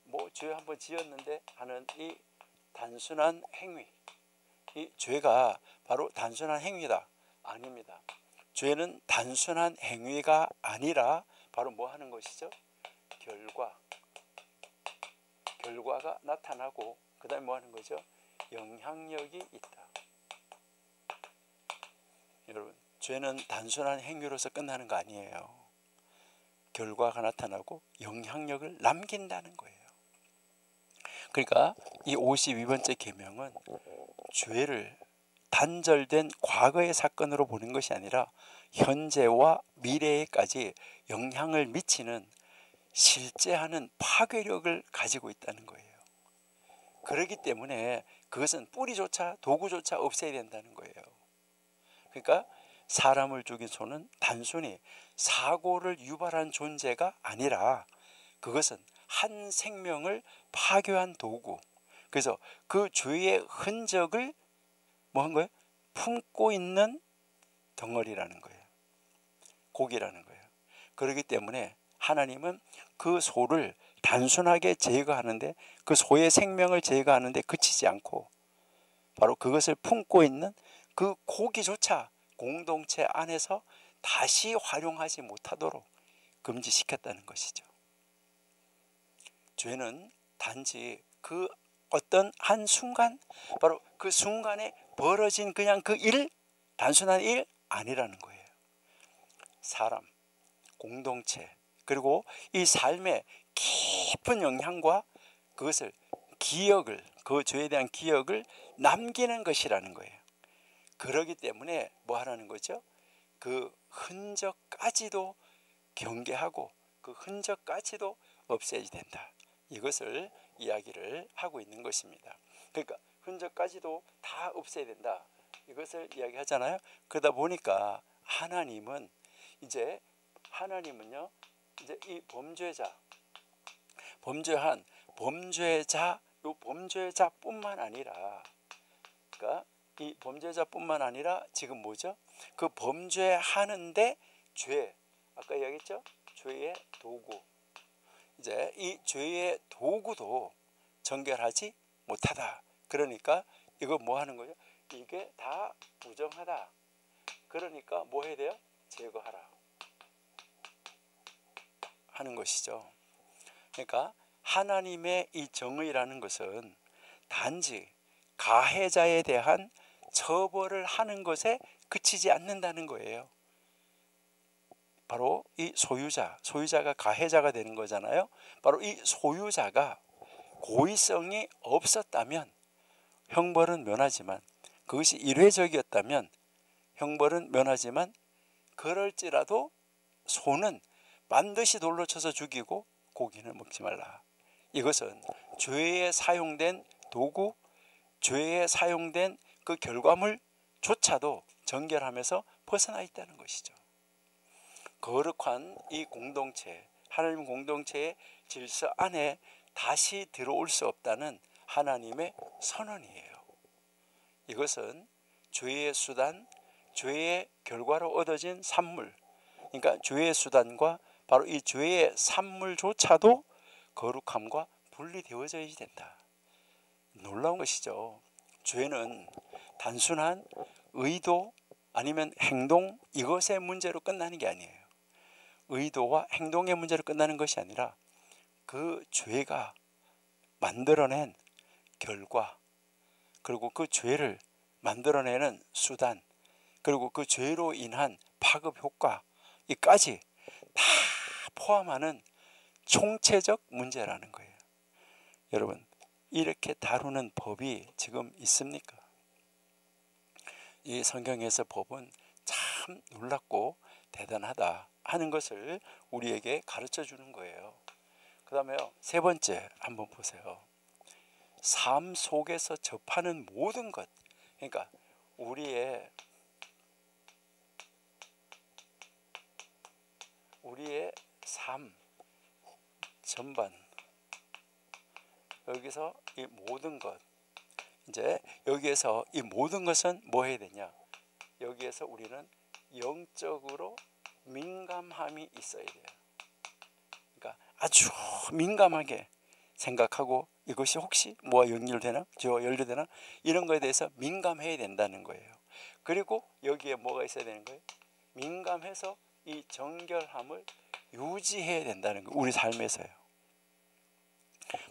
뭐 죄 한번 지었는데 하는 이 단순한 행위, 이 죄가 바로 단순한 행위다? 아닙니다. 죄는 단순한 행위가 아니라 바로 뭐 하는 것이죠? 결과가 나타나고, 그 다음에 뭐 하는 거죠? 영향력이 있다. 여러분, 죄는 단순한 행위로서 끝나는 거 아니에요. 결과가 나타나고 영향력을 남긴다는 거예요. 그러니까 이 52번째 계명은 죄를 단절된 과거의 사건으로 보는 것이 아니라 현재와 미래에까지 영향을 미치는 실제하는 파괴력을 가지고 있다는 거예요. 그렇기 때문에 그것은 뿌리조차 도구조차 없애야 된다는 거예요. 그러니까 사람을 죽인 소는 단순히 사고를 유발한 존재가 아니라 그것은 한 생명을 파괴한 도구, 그래서 그 죄의 흔적을 뭐 한 거예요? 품고 있는 덩어리라는 거예요. 고기라는 거예요. 그렇기 때문에 하나님은 그 소를 단순하게 제거하는데, 그 소의 생명을 제거하는데 그치지 않고 바로 그것을 품고 있는 그 고기조차 공동체 안에서 다시 활용하지 못하도록 금지시켰다는 것이죠. 죄는 단지 그 어떤 한 순간, 바로 그 순간에 벌어진 그냥 그 일, 단순한 일 아니라는 거예요. 사람, 공동체, 그리고 이 삶의 깊은 영향과 그것을 기억을, 그 죄에 대한 기억을 남기는 것이라는 거예요. 그러기 때문에 뭐 하라는 거죠? 그 흔적까지도 경계하고 그 흔적까지도 없애야 된다. 이것을 이야기를 하고 있는 것입니다. 그러니까 흔적까지도 다 없애야 된다. 이것을 이야기하잖아요. 그러다 보니까 하나님은요, 이제 이 범죄자뿐만 아니라, 그러니까 이 범죄자뿐만 아니라 지금 뭐죠? 그 범죄하는데 죄, 아까 이야기했죠? 죄의 도구, 이제 이 죄의 도구도 정결하지 못하다. 그러니까 이거 뭐 하는 거죠? 이게 다 부정하다. 그러니까 뭐 해야 돼요? 제거하라 하는 것이죠. 그러니까 하나님의 이 정의라는 것은 단지 가해자에 대한 처벌을 하는 것에 그치지 않는다는 거예요. 바로 이 소유자가 가해자가 되는 거잖아요. 바로 이 소유자가 고의성이 없었다면 형벌은 면하지만, 그것이 일회적이었다면 형벌은 면하지만, 그럴지라도 소는 반드시 돌로 쳐서 죽이고 고기는 먹지 말라. 이것은 죄에 사용된 도구, 죄에 사용된 그 결과물조차도 정결하면서 벗어나 있다는 것이죠. 거룩한 이 공동체, 하나님 공동체의 질서 안에 다시 들어올 수 없다는 하나님의 선언이에요. 이것은 죄의 수단, 죄의 결과로 얻어진 산물, 그러니까 죄의 수단과 바로 이 죄의 산물조차도 거룩함과 분리되어져야 된다. 놀라운 것이죠. 죄는 단순한 의도 아니면 행동, 이것의 문제로 끝나는 게 아니에요. 의도와 행동의 문제로 끝나는 것이 아니라 그 죄가 만들어낸 결과, 그리고 그 죄를 만들어내는 수단, 그리고 그 죄로 인한 파급 효과까지 다 포함하는 총체적 문제라는 거예요. 여러분, 이렇게 다루는 법이 지금 있습니까? 이 성경에서 법은 참 놀랍고 대단하다 하는 것을 우리에게 가르쳐 주는 거예요. 그 다음에 세 번째 한번 보세요. 삶 속에서 접하는 모든 것, 그러니까 우리의 삶 전반, 여기서 이 모든 것, 이제 여기에서 이 모든 것은 뭐 해야 되냐? 여기에서 우리는 영적으로 민감함이 있어야 돼요. 그러니까 아주 민감하게 생각하고 이것이 혹시 뭐와 연결되나? 저와 연결되나? 이런 거에 대해서 민감해야 된다는 거예요. 그리고 여기에 뭐가 있어야 되는 거예요? 민감해서 이 정결함을 유지해야 된다는 거예요. 우리 삶에서요.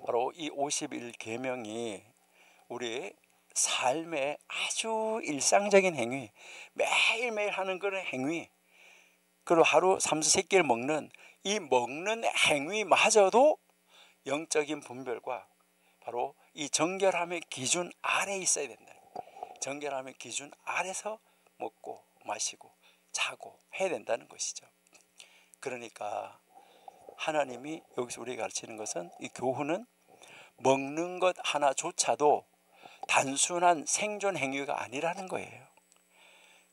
바로 이 51계명이 우리 삶의 아주 일상적인 행위, 매일매일 하는 그런 행위, 그리고 하루 삼수 세끼를 먹는 이 먹는 행위마저도 영적인 분별과 바로 이 정결함의 기준 아래에 있어야 된다. 정결함의 기준 아래서 먹고 마시고 자고 해야 된다는 것이죠. 그러니까 하나님이 여기서 우리에게 가르치는 것은, 이 교훈은 먹는 것 하나조차도 단순한 생존 행위가 아니라는 거예요.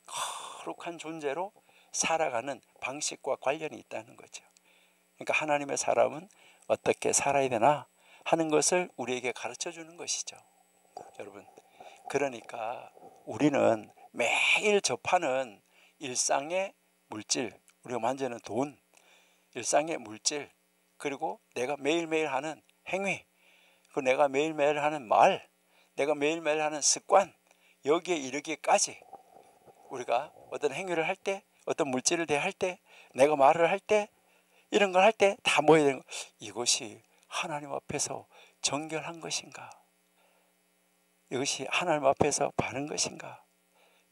거룩한 존재로 살아가는 방식과 관련이 있다는 거죠. 그러니까 하나님의 사람은 어떻게 살아야 되나 하는 것을 우리에게 가르쳐 주는 것이죠. 여러분, 그러니까 우리는 매일 접하는 일상의 물질, 우리가 만지는 돈, 일상의 물질, 그리고 내가 매일매일 하는 행위, 그리고 내가 매일매일 하는 말, 내가 매일매일 하는 습관, 여기에 이르기까지 우리가 어떤 행위를 할 때, 어떤 물질을 대할 때, 내가 말을 할 때, 이런 걸 할 때 다 뭐 해야 되는 거? 이것이 하나님 앞에서 정결한 것인가? 이것이 하나님 앞에서 바른 것인가?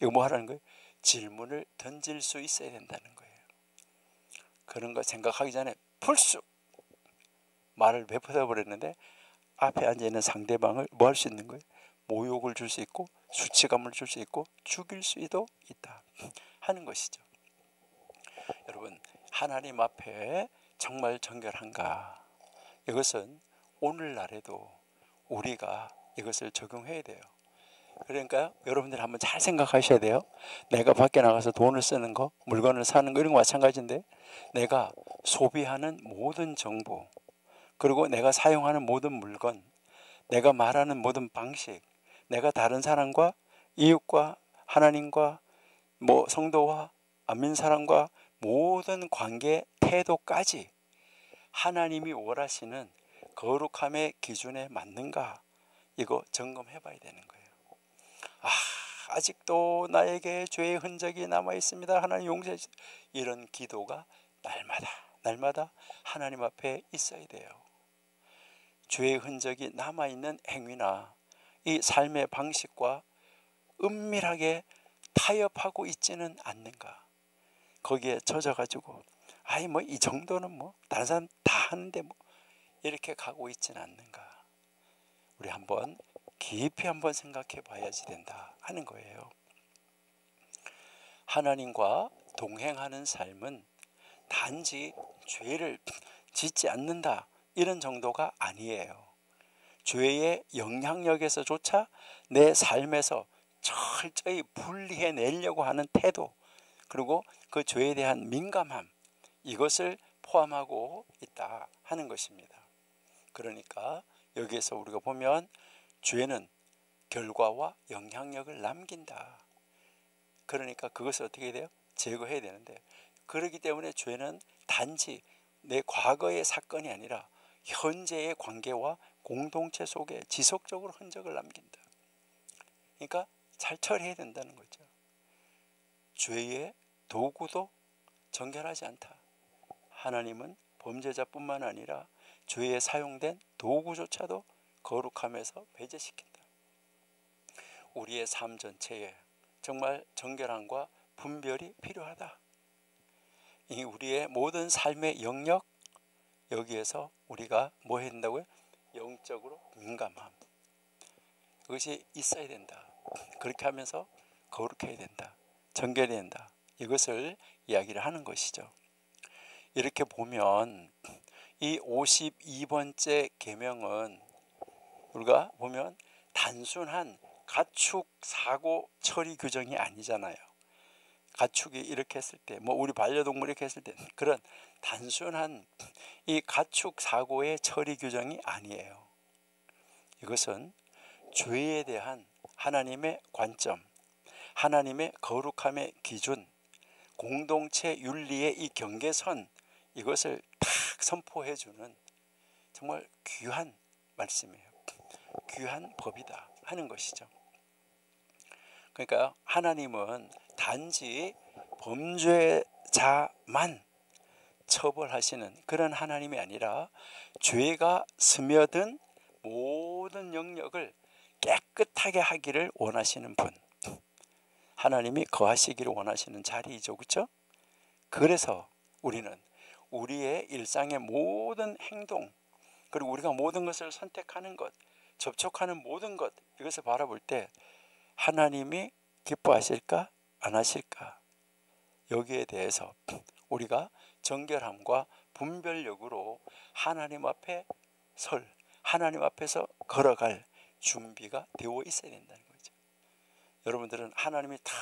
이거 뭐 하라는 거예요? 질문을 던질 수 있어야 된다는 거예요. 그런 거 생각하기 전에 풀쑥 말을 베풀어 버렸는데 앞에 앉아있는 상대방을 뭐 할 수 있는 거예요? 모욕을 줄 수 있고 수치감을 줄 수 있고 죽일 수도 있다 하는 것이죠. 여러분, 하나님 앞에 정말 정결한가? 이것은 오늘날에도 우리가 이것을 적용해야 돼요. 그러니까 여러분들 한번 잘 생각하셔야 돼요. 내가 밖에 나가서 돈을 쓰는 거, 물건을 사는 거 이런 거 마찬가지인데, 내가 소비하는 모든 정보, 그리고 내가 사용하는 모든 물건, 내가 말하는 모든 방식, 내가 다른 사람과, 이웃과, 하나님과, 뭐 성도와, 안민 사람과 모든 관계 태도까지 하나님이 원하시는 거룩함의 기준에 맞는가, 이거 점검해 봐야 되는 거예요. 아직도 나에게 죄의 흔적이 남아 있습니다, 하나님 용서해 주세요. 이런 기도가 날마다 하나님 앞에 있어야 돼요. 죄의 흔적이 남아있는 행위나 이 삶의 방식과 은밀하게 타협하고 있지는 않는가? 거기에 젖어가지고 뭐 이 정도는 뭐 다른 사람 다 하는데 뭐 이렇게 가고 있지는 않는가? 우리 한번 깊이 한번 생각해 봐야지 된다 하는 거예요. 하나님과 동행하는 삶은 단지 죄를 짓지 않는다 이런 정도가 아니에요. 죄의 영향력에서조차 내 삶에서 철저히 분리해내려고 하는 태도, 그리고 그 죄에 대한 민감함, 이것을 포함하고 있다 하는 것입니다. 그러니까 여기에서 우리가 보면 죄는 결과와 영향력을 남긴다. 그러니까 그것을 어떻게 해야 돼요? 제거해야 되는데, 그렇기 때문에 죄는 단지 내 과거의 사건이 아니라 현재의 관계와 공동체 속에 지속적으로 흔적을 남긴다. 그러니까 잘 처리해야 된다는 거죠. 죄의 도구도 정결하지 않다. 하나님은 범죄자뿐만 아니라 죄에 사용된 도구조차도 거룩함에서 배제시킨다. 우리의 삶 전체에 정말 정결함과 분별이 필요하다. 이 우리의 모든 삶의 영역, 여기에서 우리가 뭐 해야 된다고요? 영적으로 민감함, 그것이 있어야 된다. 그렇게 하면서 거룩해야 된다, 정결해야 된다, 이것을 이야기를 하는 것이죠. 이렇게 보면 이 52번째 계명은 우리가 보면 단순한 가축 사고 처리 규정이 아니잖아요. 가축이 이렇게 했을 때, 뭐 우리 반려동물이 이렇게 했을 때, 그런 단순한 이 가축 사고의 처리 규정이 아니에요. 이것은 죄에 대한 하나님의 관점, 하나님의 거룩함의 기준, 공동체 윤리의 이 경계선, 이것을 탁 선포해 주는 정말 귀한 말씀이에요. 귀한 법이다 하는 것이죠. 그러니까 하나님은 단지 범죄자만 처벌하시는 그런 하나님이 아니라 죄가 스며든 모든 영역을 깨끗하게 하기를 원하시는 분, 하나님이 거하시기를 원하시는 자리이죠. 그렇죠? 그래서 우리는 우리의 일상의 모든 행동, 그리고 우리가 모든 것을 선택하는 것, 접촉하는 모든 것, 이것을 바라볼 때 하나님이 기뻐하실까 안 하실까, 여기에 대해서 우리가 정결함과 분별력으로 하나님 앞에 하나님 앞에서 걸어갈 준비가 되어 있어야 된다는 거죠. 여러분들은 하나님이 탁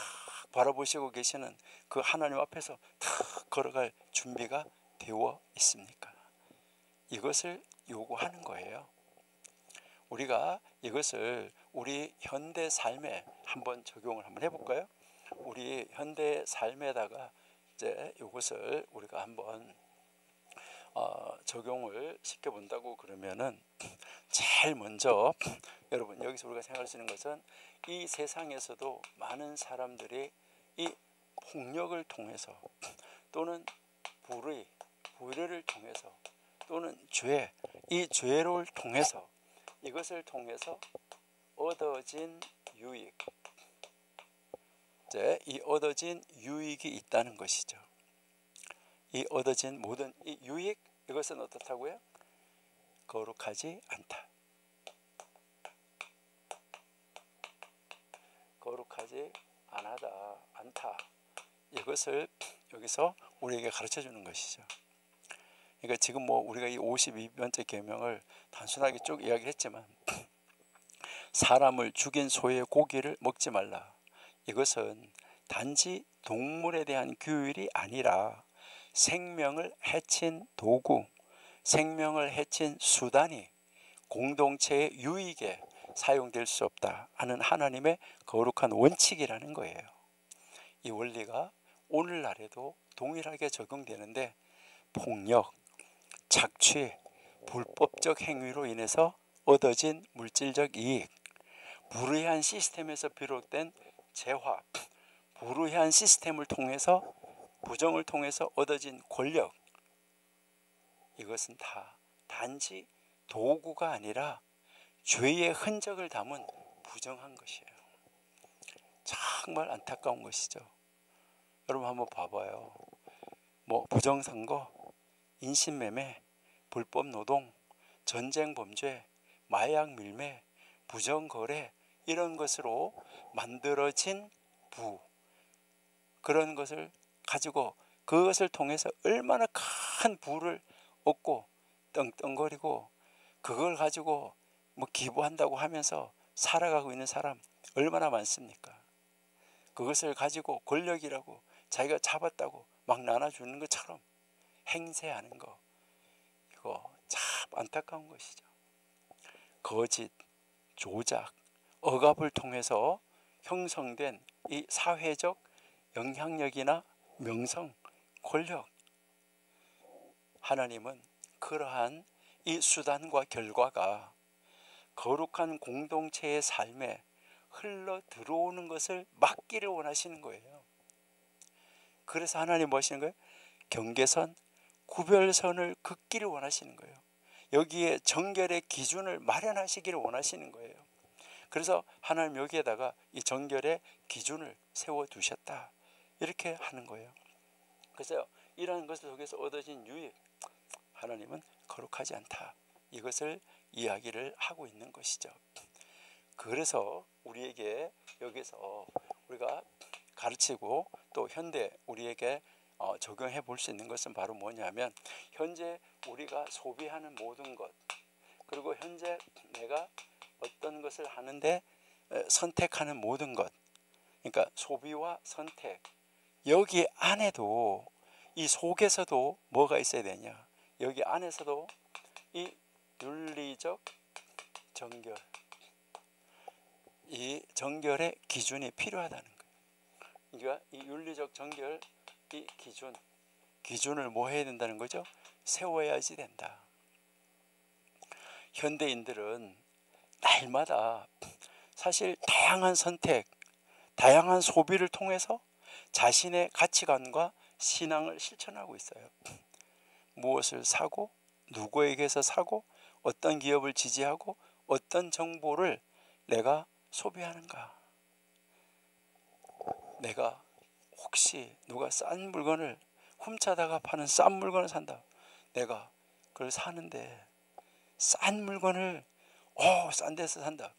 바라보시고 계시는 그 하나님 앞에서 탁 걸어갈 준비가 되어 있습니까? 이것을 요구하는 거예요. 우리가 이것을 우리 현대 삶에 한번 적용을 한번 해볼까요? 우리 현대 삶에다가 이제 이것을 우리가 한번 적용을 시켜본다고 그러면은, 제일 먼저 여러분 여기서 우리가 생각할 수 있는 것은, 이 세상에서도 많은 사람들이 이 폭력을 통해서 또는 불의를 통해서 또는 이 죄를 통해서, 이것을 통해서 얻어진 유익, 이 얻어진 유익이 있다는 것이죠. 이 얻어진 모든 이 유익, 이것은 어떻다고요? 거룩하지 않다. 거룩하지 않다. 이것을 여기서 우리에게 가르쳐 주는 것이죠. 그러니까 지금 뭐 우리가 이 52번째 계명을 단순하게 쭉 이야기했지만, 사람을 죽인 소의 고기를 먹지 말라, 이것은 단지 동물에 대한 규율이 아니라 생명을 해친 도구, 생명을 해친 수단이 공동체의 유익에 사용될 수 없다 하는 하나님의 거룩한 원칙이라는 거예요. 이 원리가 오늘날에도 동일하게 적용되는데, 폭력, 착취, 불법적 행위로 인해서 얻어진 물질적 이익, 불의한 시스템에서 비롯된 재화, 불의한 시스템을 통해서, 부정을 통해서 얻어진 권력, 이것은 다 단지 도구가 아니라 죄의 흔적을 담은 부정한 것이에요. 정말 안타까운 것이죠. 여러분 한번 봐봐요. 뭐 부정선거, 인신매매, 불법 노동, 전쟁 범죄, 마약 밀매, 부정거래 이런 것으로 만들어진 그런 것을 가지고 그것을 통해서 얼마나 큰 부를 얻고 떵떵거리고 그걸 가지고 뭐 기부한다고 하면서 살아가고 있는 사람 얼마나 많습니까? 그것을 가지고 권력이라고 자기가 잡았다고 막 나눠주는 것처럼 행세하는 거, 이거 참 안타까운 것이죠. 거짓, 조작, 억압을 통해서 형성된 이 사회적 영향력이나 명성, 권력, 하나님은 그러한 이 수단과 결과가 거룩한 공동체의 삶에 흘러 들어오는 것을 막기를 원하시는 거예요. 그래서 하나님 뭐 하시는 거예요? 경계선, 구별선을 긋기를 원하시는 거예요. 여기에 정결의 기준을 마련하시기를 원하시는 거예요. 그래서 하나님 여기에다가 이 정결의 기준을 세워두셨다, 이렇게 하는 거예요. 그래서 이러한 것 속에서 얻어진 유익, 하나님은 거룩하지 않다, 이것을 이야기를 하고 있는 것이죠. 그래서 우리에게 여기서 우리가 가르치고 또 현대 우리에게 적용해 볼 수 있는 것은 바로 뭐냐면, 현재 우리가 소비하는 모든 것, 그리고 현재 내가 어떤 것을 하는데 선택하는 모든 것, 그러니까 소비와 선택, 여기 안에도 이 속에서도 뭐가 있어야 되냐, 여기 안에서도 이 윤리적 정결, 이 정결의 기준이 필요하다는 거예요. 그러니까 이 윤리적 정결, 이 기준을 뭐 해야 된다는 거죠? 세워야지 된다. 현대인들은 날마다 사실 다양한 선택, 다양한 소비를 통해서 자신의 가치관과 신앙을 실천하고 있어요. 무엇을 사고, 누구에게서 사고, 어떤 기업을 지지하고, 어떤 정보를 내가 소비하는가. 내가 혹시 누가 싼 물건을 훔쳐다가 파는 싼 물건을 산다, 내가 그걸 사는데 싼 물건을 싼 데서 산다,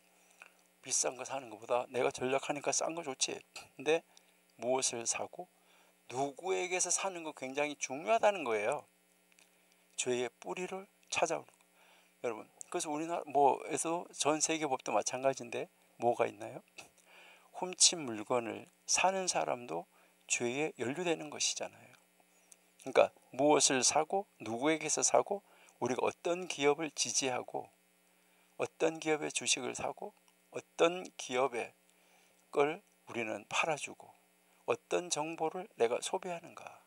비싼 거 사는 것보다 내가 전략하니까 싼 거 좋지. 근데 무엇을 사고 누구에게서 사는 거 굉장히 중요하다는 거예요. 죄의 뿌리를 찾아오는 거. 여러분, 그래서 우리나라 뭐에서 전 세계 법도 마찬가지인데 뭐가 있나요? 훔친 물건을 사는 사람도 죄에 연루되는 것이잖아요. 그러니까 무엇을 사고 누구에게서 사고, 우리가 어떤 기업을 지지하고, 어떤 기업의 주식을 사고, 어떤 기업의 걸 우리는 팔아주고, 어떤 정보를 내가 소비하는가.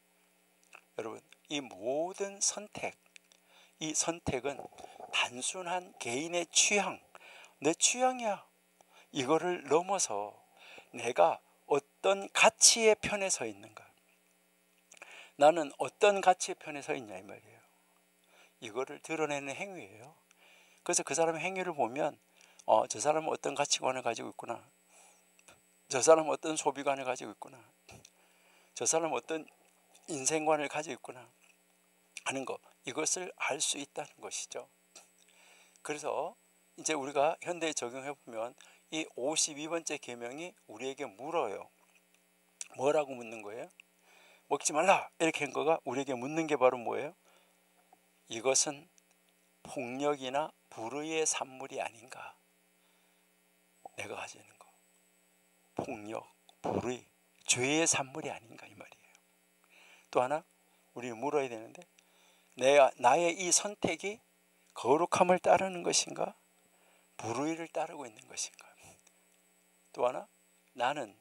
여러분, 이 모든 선택, 이 선택은 단순한 개인의 취향, 내 취향이야, 이거를 넘어서 내가 어떤 가치의 편에 서 있는가, 나는 어떤 가치의 편에 서 있냐, 이 말이에요. 이거를 드러내는 행위예요. 그래서 그 사람의 행위를 보면 저 사람은 어떤 가치관을 가지고 있구나, 저 사람은 어떤 소비관을 가지고 있구나, 저 사람은 어떤 인생관을 가지고 있구나 하는 거, 이것을 알 수 있다는 것이죠. 그래서 이제 우리가 현대에 적용해 보면 이 52번째 계명이 우리에게 물어요. 뭐라고 묻는 거예요? 먹지 말라 이렇게 한 거가 우리에게 묻는 게 바로 뭐예요? 이것은 폭력이나 불의의 산물이 아닌가. 내가 가지고 있는 거, 폭력, 불의, 죄의 산물이 아닌가, 이 말이에요. 또 하나 우리는 물어야 되는데, 나의 이 선택이 거룩함을 따르는 것인가, 불의를 따르고 있는 것인가. 또 하나, 나는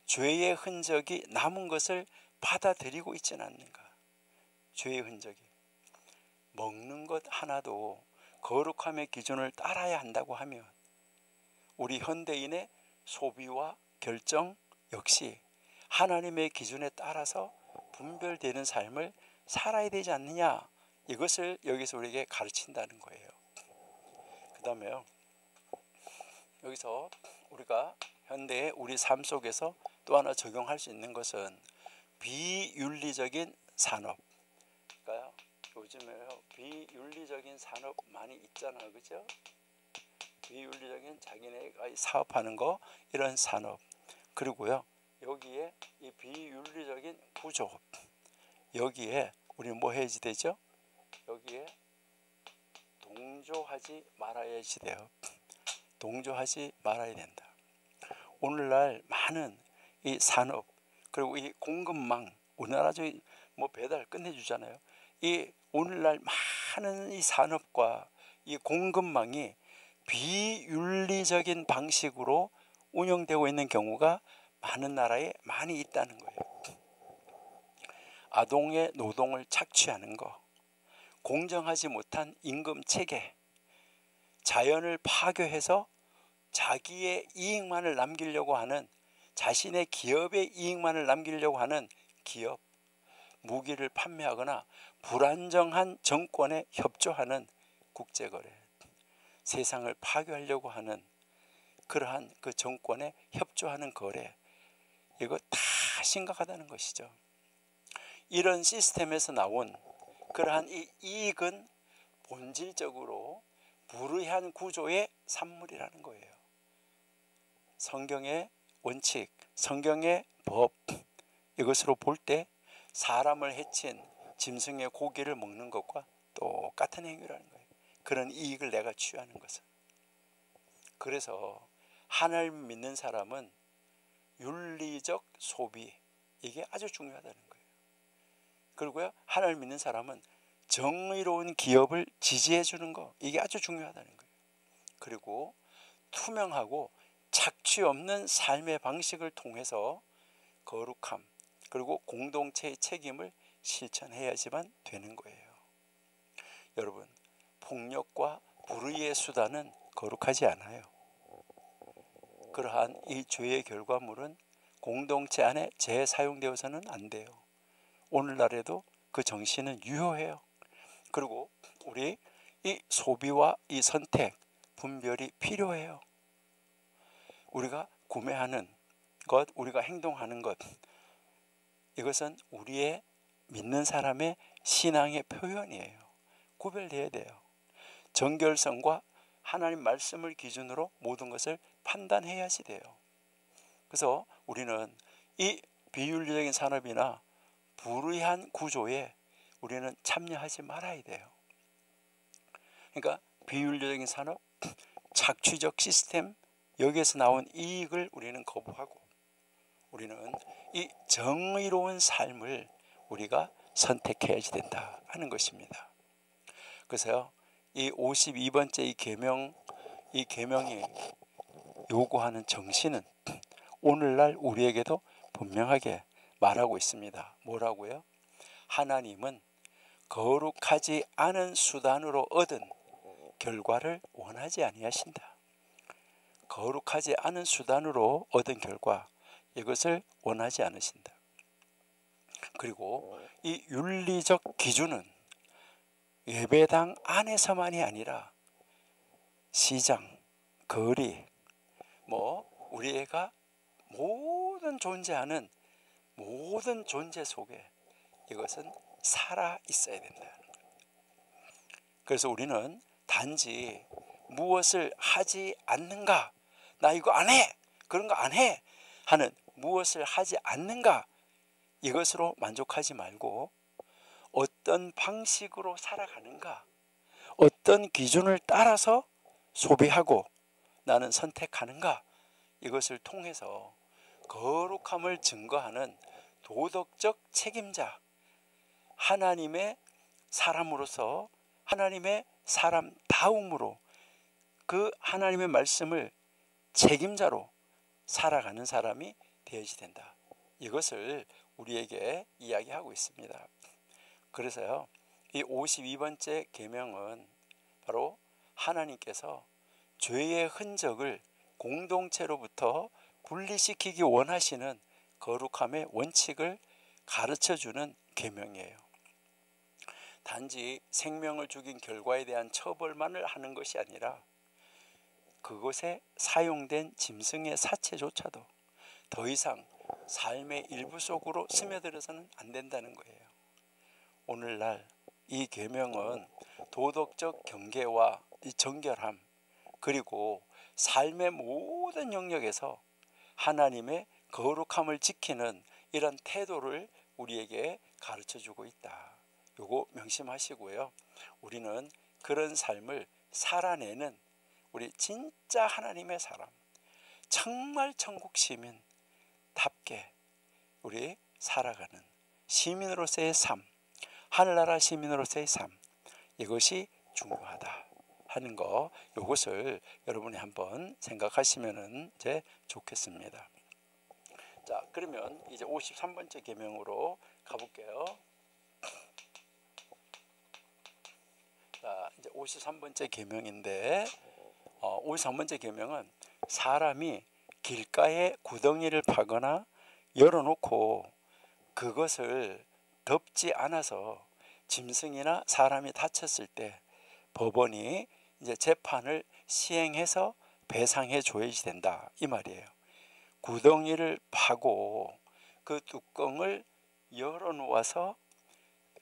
죄의 흔적이 남은 것을 받아들이고 있지는 않는가. 죄의 흔적이, 먹는 것 하나도 거룩함의 기준을 따라야 한다고 하면 우리 현대인의 소비와 결정 역시 하나님의 기준에 따라서 분별되는 삶을 살아야 되지 않느냐, 이것을 여기서 우리에게 가르친다는 거예요. 그 다음에요, 여기서 우리가 현대의 우리 삶 속에서 또 하나 적용할 수 있는 것은 비윤리적인 산업. 그러니까 요즘에 비윤리적인 산업 많이 있잖아요, 그죠? 비윤리적인 자기네가 사업하는 거, 이런 산업. 그리고요, 여기에 이 비윤리적인 구조, 여기에 우리 뭐 해야지 되죠? 여기에 동조하지 말아야지 돼요. 동조하지 말아야 된다. 오늘날 많은 이 산업, 그리고 이 공급망, 우리나라 뭐 배달 끝내주잖아요. 이 오늘날 많은 이 산업과 이 공급망이 비윤리적인 방식으로 운영되고 있는 경우가 많은 나라에 많이 있다는 거예요. 아동의 노동을 착취하는 거, 공정하지 못한 임금 체계, 자연을 파괴해서 자기의 이익만을 남기려고 하는, 자신의 기업의 이익만을 남기려고 하는 기업, 무기를 판매하거나 불안정한 정권에 협조하는 국제거래, 세상을 파괴하려고 하는 그러한 그 정권에 협조하는 거래, 이거 다 심각하다는 것이죠. 이런 시스템에서 나온 그러한 이 이익은 본질적으로 불의한 구조의 산물이라는 거예요. 성경의 원칙, 성경의 법, 이것으로 볼 때 사람을 해친 짐승의 고기를 먹는 것과 똑같은 행위라는 거예요. 그런 이익을 내가 취하는 것은. 그래서 하나님 믿는 사람은 윤리적 소비, 이게 아주 중요하다는 거예요. 그리고요, 하나님 믿는 사람은 정의로운 기업을 지지해 주는 거, 이게 아주 중요하다는 거예요. 그리고 투명하고 착취 없는 삶의 방식을 통해서 거룩함, 그리고 공동체의 책임을 실천해야지만 되는 거예요. 여러분, 폭력과 불의의 수단은 거룩하지 않아요. 그러한 이 죄의 결과물은 공동체 안에 재사용되어서는 안 돼요. 오늘날에도 그 정신은 유효해요. 그리고 우리 이 소비와 이 선택, 분별이 필요해요. 우리가 구매하는 것, 우리가 행동하는 것, 이것은 우리의 믿는 사람의 신앙의 표현이에요. 구별돼야 돼요. 정결성과 하나님 말씀을 기준으로 모든 것을 판단해야지 돼요. 그래서 우리는 이 비윤리적인 산업이나 불의한 구조에 우리는 참여하지 말아야 돼요. 그러니까 비윤리적인 산업, 착취적 시스템, 여기에서 나온 이익을 우리는 거부하고, 우리는 이 정의로운 삶을 우리가 선택해야지 된다 하는 것입니다. 그래서 이 52번째 이 계명이 요구하는 정신은 오늘날 우리에게도 분명하게 말하고 있습니다. 뭐라고요? 하나님은 거룩하지 않은 수단으로 얻은 결과를 원하지 아니하신다. 거룩하지 않은 수단으로 얻은 결과, 이것을 원하지 않으신다. 그리고 이 윤리적 기준은 예배당 안에서만이 아니라 시장, 거리, 우리가 모든 존재하는 모든 존재 속에 이것은 살아 있어야 된다. 그래서 우리는 단지 무엇을 하지 않는가, 나 이거 안 해, 그런 거 안 해 하는 무엇을 하지 않는가, 이것으로 만족하지 말고 어떤 방식으로 살아가는가, 어떤 기준을 따라서 소비하고 나는 선택하는가, 이것을 통해서 거룩함을 증거하는 도덕적 책임자, 하나님의 사람으로서 하나님의 사람다움으로 그 하나님의 말씀을 책임자로 살아가는 사람이 되어야 된다. 이것을 우리에게 이야기하고 있습니다. 그래서요, 이 52번째 계명은 바로 하나님께서 죄의 흔적을 공동체로부터 분리시키기 원하시는 거룩함의 원칙을 가르쳐주는 계명이에요. 단지 생명을 죽인 결과에 대한 처벌만을 하는 것이 아니라 그것에 사용된 짐승의 사체조차도 더 이상 삶의 일부 속으로 스며들어서는 안 된다는 거예요. 오늘날 이 계명은 도덕적 경계와 이 정결함, 그리고 삶의 모든 영역에서 하나님의 거룩함을 지키는 이런 태도를 우리에게 가르쳐주고 있다. 요거 명심하시고요. 우리는 그런 삶을 살아내는 우리 진짜 하나님의 사람, 정말 천국 시민답게 우리 살아가는 시민으로서의 삶, 하늘나라 시민으로서의 삶, 이것이 중요하다 하는 거, 이것을 여러분이 한번 생각하시면 이제 좋겠습니다. 자, 그러면 이제 53번째 계명으로 가볼게요. 자, 이제 53번째 계명인데 53번째 계명은 사람이 길가에 구덩이를 파거나 열어놓고 그것을 덮지 않아서 짐승이나 사람이 다쳤을 때 법원이 이제 재판을 시행해서 배상해 줘야지 된다, 이 말이에요. 구덩이를 파고 그 뚜껑을 열어놓아서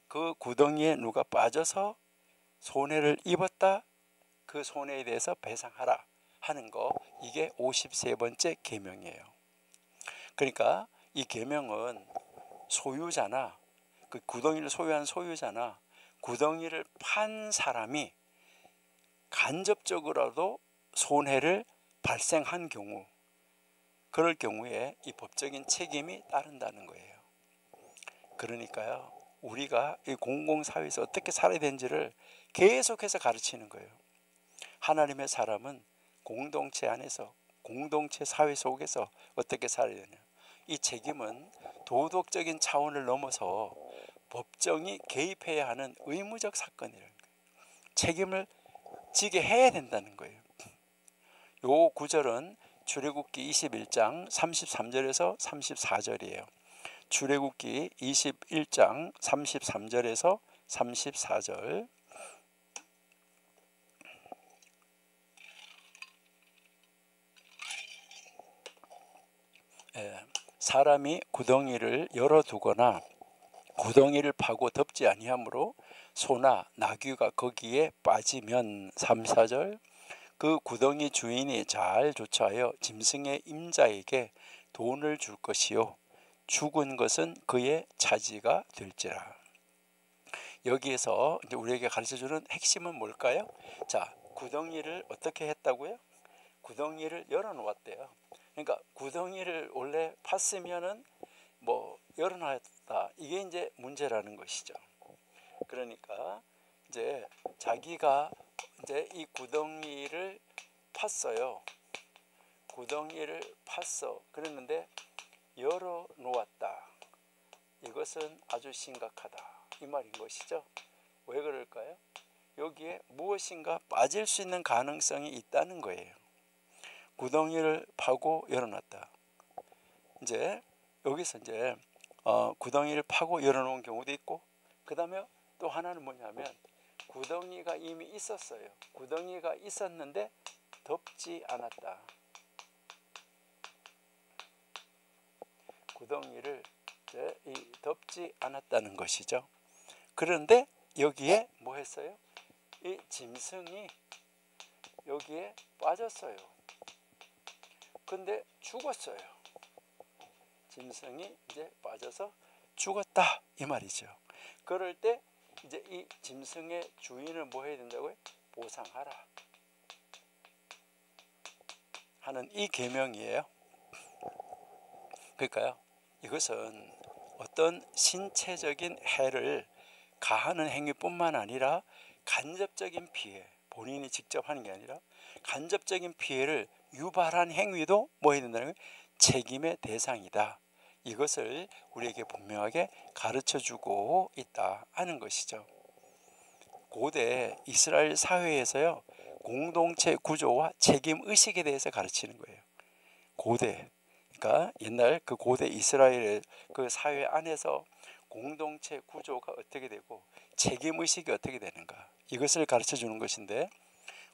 그 구덩이에 누가 빠져서 손해를 입었다, 그 손해에 대해서 배상하라 하는 거, 이게 53번째 계명이에요. 그러니까 이 계명은 소유자나 그 구덩이를 소유한 소유자나 구덩이를 판 사람이 간접적으로라도 손해를 발생한 경우, 그럴 경우에 이 법적인 책임이 따른다는 거예요. 그러니까요, 우리가 이 공공사회에서 어떻게 살아야 되는지를 계속해서 가르치는 거예요. 하나님의 사람은 공동체 안에서, 공동체 사회 속에서 어떻게 살아야 되냐, 이 책임은 도덕적인 차원을 넘어서 법정이 개입해야 하는 의무적 사건이라는 거예요. 책임을 지게 해야 된다는 거예요. 요 구절은 출애굽기 21장 33절에서 34절이에요. 출애굽기 21장 33절에서 34절. 사람이 구덩이를 열어두거나 구덩이를 파고 덮지 아니하므로 소나 나귀가 거기에 빠지면 3, 4절 그 구덩이 주인이 잘 조처하여 짐승의 임자에게 돈을 줄 것이요 죽은 것은 그의 차지가 될지라. 여기에서 이제 우리에게 가르쳐주는 핵심은 뭘까요? 자, 구덩이를 어떻게 했다고요? 구덩이를 열어놓았대요. 그러니까 구덩이를 원래 팠으면은 뭐 열어놨다, 이게 이제 문제라는 것이죠. 그러니까 이제 자기가 이제 이 구덩이를 팠어요. 구덩이를 팠어. 그랬는데 열어놓았다. 이것은 아주 심각하다, 이 말인 것이죠. 왜 그럴까요? 여기에 무엇인가 빠질 수 있는 가능성이 있다는 거예요. 구덩이를 파고 열어놨다. 이제 여기서 이제 구덩이를 파고 열어놓은 경우도 있고, 그 다음에 또 하나는 뭐냐면 구덩이가 이미 있었어요. 구덩이가 있었는데 덮지 않았다. 구덩이를 이제 덮지 않았다는 것이죠. 그런데 여기에 뭐 했어요? 이 짐승이 여기에 빠졌어요. 근데 죽었어요. 짐승이 이제 빠져서 죽었다, 이 말이죠. 그럴 때 이제 이 짐승의 주인을 뭐 해야 된다고요? 보상하라 하는 이 계명이에요. 그러니까요, 이것은 어떤 신체적인 해를 가하는 행위뿐만 아니라 간접적인 피해, 본인이 직접 하는 게 아니라 간접적인 피해를 유발한 행위도 뭐 해야 된다는 거예요? 책임의 대상이다. 이것을 우리에게 분명하게 가르쳐주고 있다 하는 것이죠. 고대 이스라엘 사회에서요, 공동체 구조와 책임의식에 대해서 가르치는 거예요. 고대, 그러니까 옛날 그 고대 이스라엘 그 사회 안에서 공동체 구조가 어떻게 되고 책임의식이 어떻게 되는가, 이것을 가르쳐주는 것인데,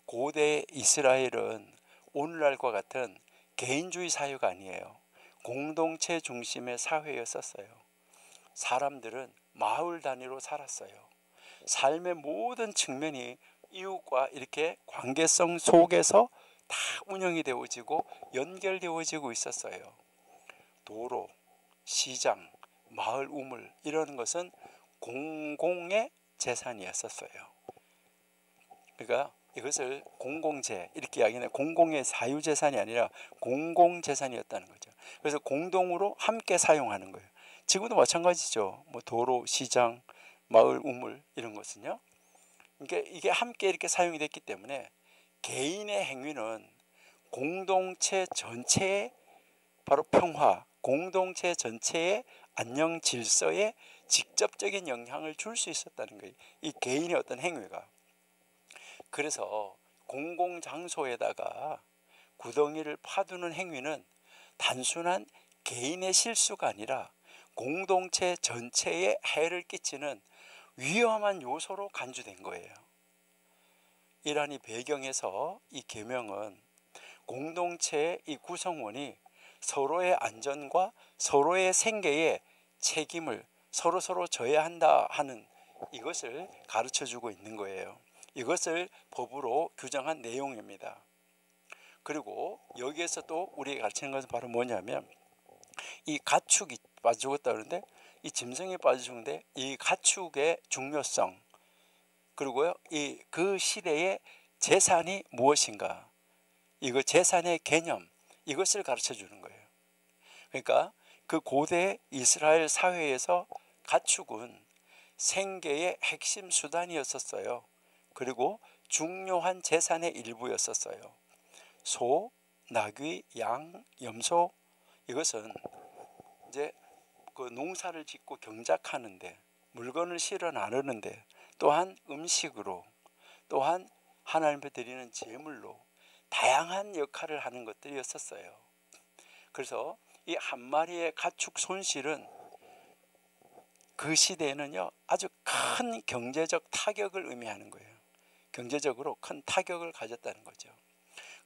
고대 이스라엘은 오늘날과 같은 개인주의 사회가 아니에요. 공동체 중심의 사회였었어요. 사람들은 마을 단위로 살았어요. 삶의 모든 측면이 이웃과 이렇게 관계성 속에서 다 운영이 되어지고 연결되어지고 있었어요. 도로, 시장, 마을 우물 이런 것은 공공의 재산이었었어요. 그러니까 이것을 공공재 이렇게 이야기하는 공공의 사유재산이 아니라 공공재산이었다는 거죠. 그래서 공동으로 함께 사용하는 거예요. 지금도 마찬가지죠. 뭐 도로, 시장, 마을 우물 이런 것은요. 그러니까 이게 함께 이렇게 사용이 됐기 때문에 개인의 행위는 공동체 전체의 바로 평화, 공동체 전체의 안녕 질서에 직접적인 영향을 줄 수 있었다는 거예요. 이 개인의 어떤 행위가. 그래서 공공장소에다가 구덩이를 파두는 행위는 단순한 개인의 실수가 아니라 공동체 전체에 해를 끼치는 위험한 요소로 간주된 거예요. 이러한 이 배경에서 이 계명은 공동체의 이 구성원이 서로의 안전과 서로의 생계에 책임을 서로 져야 한다 하는 이것을 가르쳐주고 있는 거예요. 이것을 법으로 규정한 내용입니다. 그리고 여기에서 또 우리가 가르치는 것은 바로 뭐냐면 이 가축이 빠져 죽었다 그러는데 이 짐승이 빠져 죽는데 이 가축의 중요성 그리고요 이 그 시대의 재산이 무엇인가 이거 재산의 개념 이것을 가르쳐 주는 거예요. 그러니까 그 고대 이스라엘 사회에서 가축은 생계의 핵심 수단이었었어요. 그리고 중요한 재산의 일부였었어요. 소, 나귀, 양, 염소 이것은 이제 그 농사를 짓고 경작하는데 물건을 실어 나르는데 또한 음식으로 또한 하나님께 드리는 제물로 다양한 역할을 하는 것들이었었어요. 그래서 이 한 마리의 가축 손실은 그 시대에는요 아주 큰 경제적 타격을 의미하는 거예요. 경제적으로 큰 타격을 가졌다는 거죠.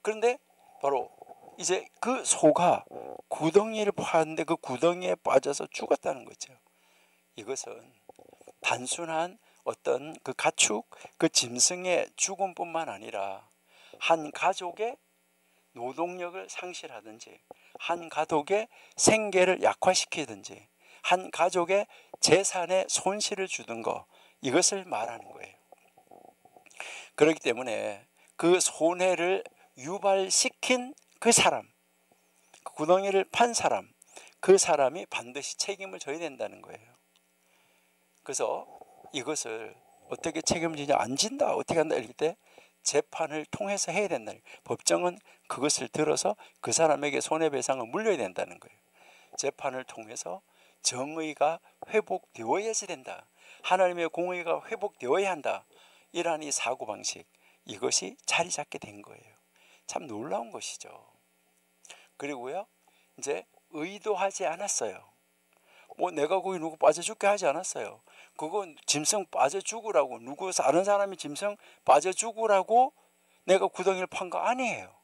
그런데 바로 이제 그 소가 구덩이를 파는데 그 구덩이에 빠져서 죽었다는 거죠. 이것은 단순한 어떤 그 가축, 그 짐승의 죽음뿐만 아니라 한 가족의 노동력을 상실하든지 한 가족의 생계를 약화시키든지 한 가족의 재산에 손실을 주는 것 이것을 말하는 거예요. 그렇기 때문에 그 손해를 유발시킨 그 사람, 그 구덩이를 판 사람, 그 사람이 반드시 책임을 져야 된다는 거예요. 그래서 이것을 어떻게 책임지냐 안 진다 어떻게 한다 이럴 때 재판을 통해서 해야 된다. 법정은 그것을 들어서 그 사람에게 손해배상을 물려야 된다는 거예요. 재판을 통해서 정의가 회복되어야지 된다. 하나님의 공의가 회복되어야 한다. 이러한 이 사고방식 이것이 자리 잡게 된 거예요. 참 놀라운 것이죠. 그리고요 이제 의도하지 않았어요. 뭐 내가 거기 누구 빠져 죽게 하지 않았어요. 그건 짐승 빠져 죽으라고 누구 다른 사람이 짐승 빠져 죽으라고 내가 구덩이를 판 거 아니에요.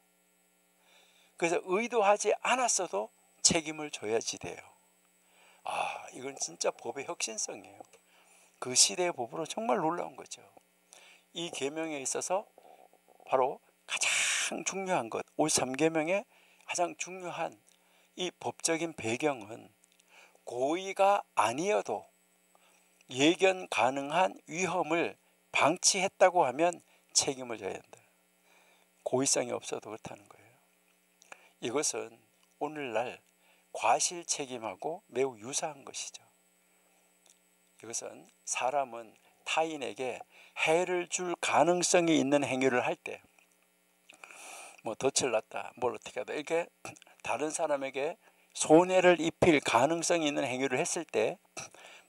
그래서 의도하지 않았어도 책임을 져야지 돼요. 아 이건 진짜 법의 혁신성이에요. 그 시대의 법으로 정말 놀라운 거죠. 이 계명에 있어서 바로 가장 중요한 것 53계명의 가장 중요한 이 법적인 배경은 고의가 아니어도 예견 가능한 위험을 방치했다고 하면 책임을 져야 한다. 고의성이 없어도 그렇다는 거예요. 이것은 오늘날 과실 책임하고 매우 유사한 것이죠. 이것은 사람은 타인에게 해를 줄 가능성이 있는 행위를 할 때 뭐 덫을 놨다 뭘 어떻게 하다 이렇게 다른 사람에게 손해를 입힐 가능성이 있는 행위를 했을 때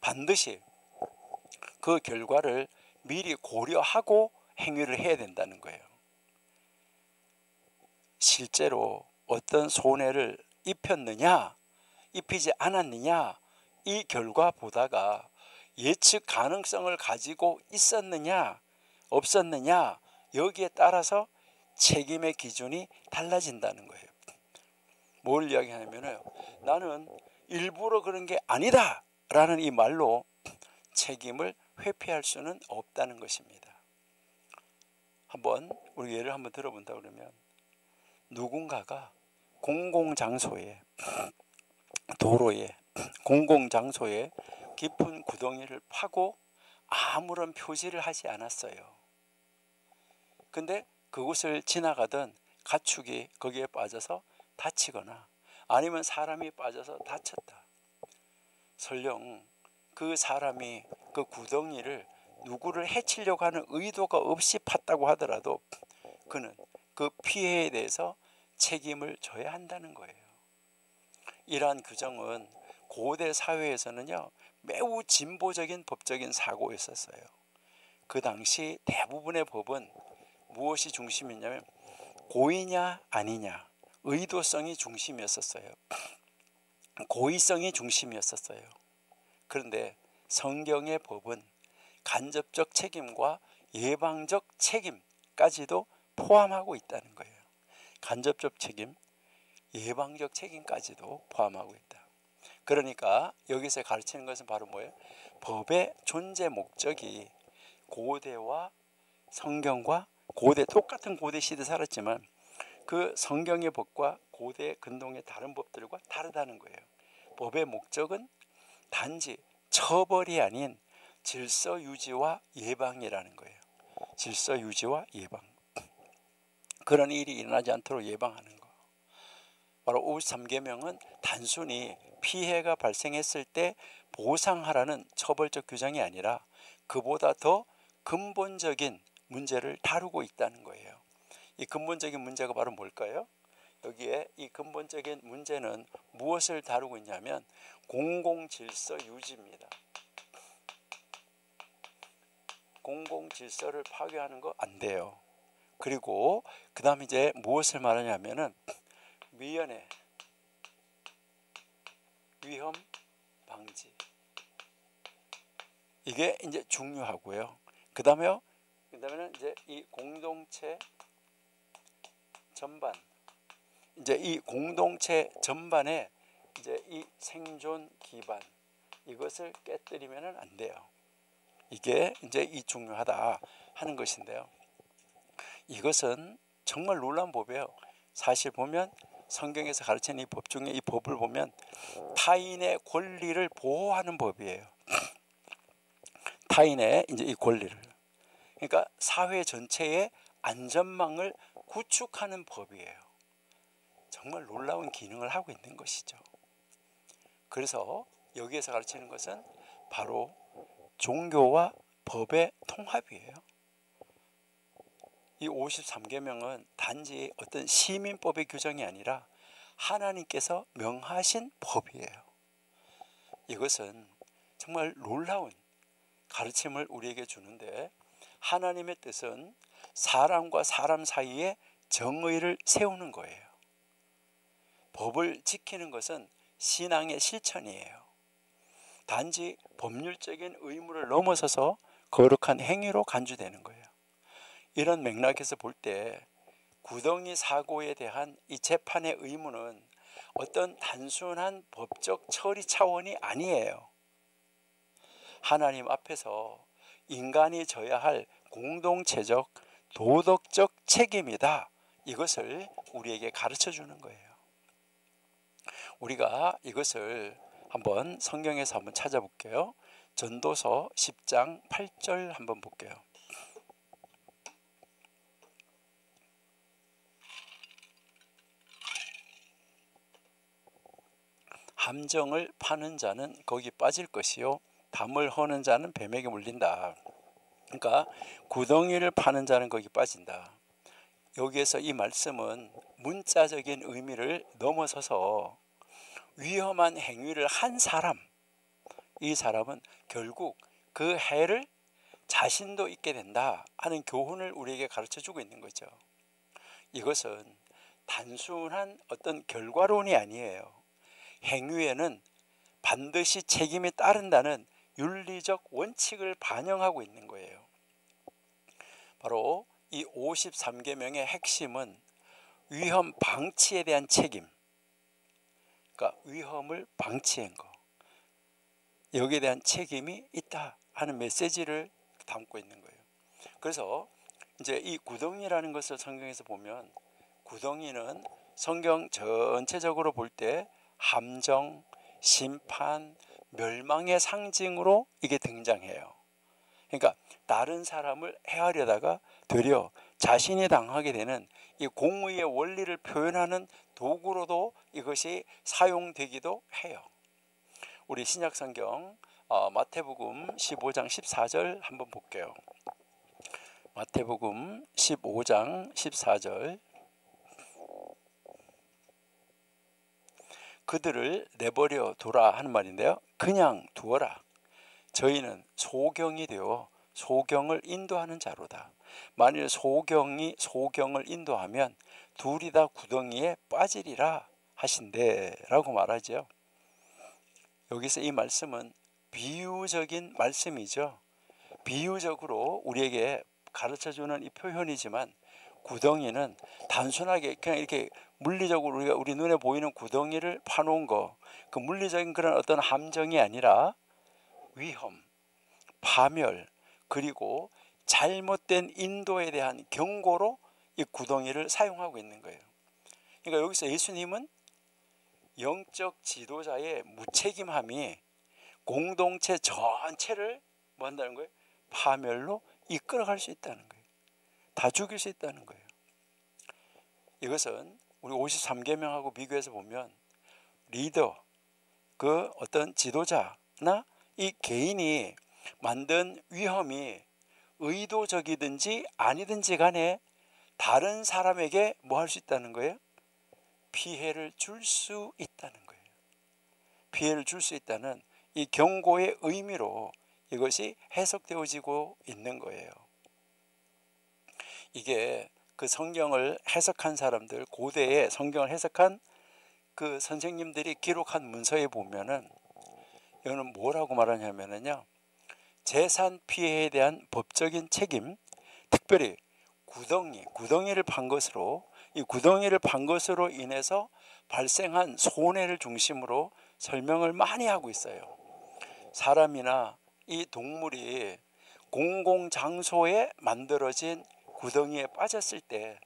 반드시 그 결과를 미리 고려하고 행위를 해야 된다는 거예요. 실제로 어떤 손해를 입혔느냐 입히지 않았느냐 이 결과보다가 예측 가능성을 가지고 있었느냐 없었느냐 여기에 따라서 책임의 기준이 달라진다는 거예요. 뭘 이야기하냐면요 나는 일부러 그런 게 아니다 라는 이 말로 책임을 회피할 수는 없다는 것입니다. 한번 우리 예를 한번 들어본다 그러면 누군가가 공공장소에 도로에 공공장소에 깊은 구덩이를 파고 아무런 표시를 하지 않았어요. 근데 그곳을 지나가던 가축이 거기에 빠져서 다치거나 아니면 사람이 빠져서 다쳤다. 설령 그 사람이 그 구덩이를 누구를 해치려고 하는 의도가 없이 팠다고 하더라도 그는 그 피해에 대해서 책임을 져야 한다는 거예요. 이러한 규정은 고대 사회에서는요 매우 진보적인 법적인 사고였었어요. 그 당시 대부분의 법은 무엇이 중심이냐면 고의냐 아니냐, 의도성이 중심이었었어요. 고의성이 중심이었었어요. 그런데 성경의 법은 간접적 책임과 예방적 책임까지도 포함하고 있다는 거예요. 간접적 책임, 예방적 책임까지도 포함하고 있다. 그러니까 여기서 가르치는 것은 바로 뭐예요? 법의 존재 목적이 고대와 성경과 똑같은 고대 시대 살았지만 그 성경의 법과 고대 근동의 다른 법들과 다르다는 거예요. 법의 목적은 단지 처벌이 아닌 질서 유지와 예방이라는 거예요. 질서 유지와 예방. 그런 일이 일어나지 않도록 예방하는 거. 바로 53계명은 단순히 피해가 발생했을 때 보상하라는 처벌적 규정이 아니라 그보다 더 근본적인 문제를 다루고 있다는 거예요. 이 근본적인 문제가 바로 뭘까요? 여기에 이 근본적인 문제는 무엇을 다루고 있냐면 공공질서 유지입니다. 공공질서를 파괴하는 거 안 돼요. 그리고 그 다음 이제 무엇을 말하냐면은 위헌의 위험 방지, 이게 이제 중요하고요. 그다음에는 이제 이 공동체 전반, 이제 이 공동체 전반에 이제 이 생존 기반, 이것을 깨뜨리면은 안 돼요. 이게 이제 이 중요하다 하는 것인데요. 이것은 정말 놀라운 법이에요. 사실 보면 성경에서 가르치는 이 법 중에 이 법을 보면 타인의 권리를 보호하는 법이에요. 타인의 이제 이 권리를, 그러니까 사회 전체의 안전망을 구축하는 법이에요. 정말 놀라운 기능을 하고 있는 것이죠. 그래서 여기에서 가르치는 것은 바로 종교와 법의 통합이에요. 이 53계명은 단지 어떤 시민법의 규정이 아니라 하나님께서 명하신 법이에요. 이것은 정말 놀라운 가르침을 우리에게 주는데, 하나님의 뜻은 사람과 사람 사이에 정의를 세우는 거예요. 법을 지키는 것은 신앙의 실천이에요. 단지 법률적인 의무를 넘어서서 거룩한 행위로 간주되는 거예요. 이런 맥락에서 볼 때 구덩이 사고에 대한 이 재판의 의무는 어떤 단순한 법적 처리 차원이 아니에요. 하나님 앞에서 인간이 져야 할 공동체적 도덕적 책임이다. 이것을 우리에게 가르쳐 주는 거예요. 우리가 이것을 한번 성경에서 한번 찾아볼게요. 전도서 10장 8절 한번 볼게요. 함정을 파는 자는 거기 빠질 것이요 담을 허는 자는 뱀에게 물린다. 그러니까 구덩이를 파는 자는 거기 빠진다. 여기에서 이 말씀은 문자적인 의미를 넘어서서 위험한 행위를 한 사람, 이 사람은 결국 그 해를 자신도 입게 된다 하는 교훈을 우리에게 가르쳐주고 있는 거죠. 이것은 단순한 어떤 결과론이 아니에요. 행위에는 반드시 책임이 따른다는 윤리적 원칙을 반영하고 있는 거예요. 바로 이 53계명의 핵심은 위험 방치에 대한 책임, 그러니까 위험을 방치한 거, 여기에 대한 책임이 있다 하는 메시지를 담고 있는 거예요. 그래서 이제 이 구덩이라는 것을 성경에서 보면 구덩이는 성경 전체적으로 볼 때 함정, 심판, 멸망의 상징으로 이게 등장해요. 그러니까 다른 사람을 해하려다가 되려 자신이 당하게 되는 이 공의의 원리를 표현하는 도구로도 이것이 사용되기도 해요. 우리 신약성경 마태복음 15장 14절 한번 볼게요. 마태복음 15장 14절. 그들을 내버려 두라 하는 말인데요. 그냥 두어라. 저희는 소경이 되어 소경을 인도하는 자로다. 만일 소경이 소경을 인도하면 둘이 다 구덩이에 빠지리라 하신대 라고 말하죠. 여기서 이 말씀은 비유적인 말씀이죠. 비유적으로 우리에게 가르쳐주는 이 표현이지만 구덩이는 단순하게 그냥 이렇게 물리적으로 우리가 우리 눈에 보이는 구덩이를 파놓은 거, 그 물리적인 그런 어떤 함정이 아니라 위험, 파멸, 그리고 잘못된 인도에 대한 경고로 이 구덩이를 사용하고 있는 거예요. 그러니까 여기서 예수님은 영적 지도자의 무책임함이 공동체 전체를 뭐 한다는 거예요? 파멸로 이끌어갈 수 있다는 거예요. 다 죽일 수 있다는 거예요. 이것은 우리 53계명하고 비교해서 보면 리더, 그 어떤 지도자나 이 개인이 만든 위험이 의도적이든지 아니든지 간에 다른 사람에게 뭐 할 수 있다는 거예요? 피해를 줄 수 있다는 거예요. 피해를 줄 수 있다는 이 경고의 의미로 이것이 해석되어지고 있는 거예요. 이게 그 성경을 해석한 사람들, 고대에 성경을 해석한 그 선생님들이 기록한 문서에 보면은 이거는 뭐라고 말하냐면요, 재산 피해에 대한 법적인 책임, 특별히 구덩이를 판 것으로, 이 구덩이를 판 것으로 인해서 발생한 손해를 중심으로 설명을 많이 하고 있어요. 사람이나 이 동물이 공공장소에 만들어진 구덩이에 빠졌을 때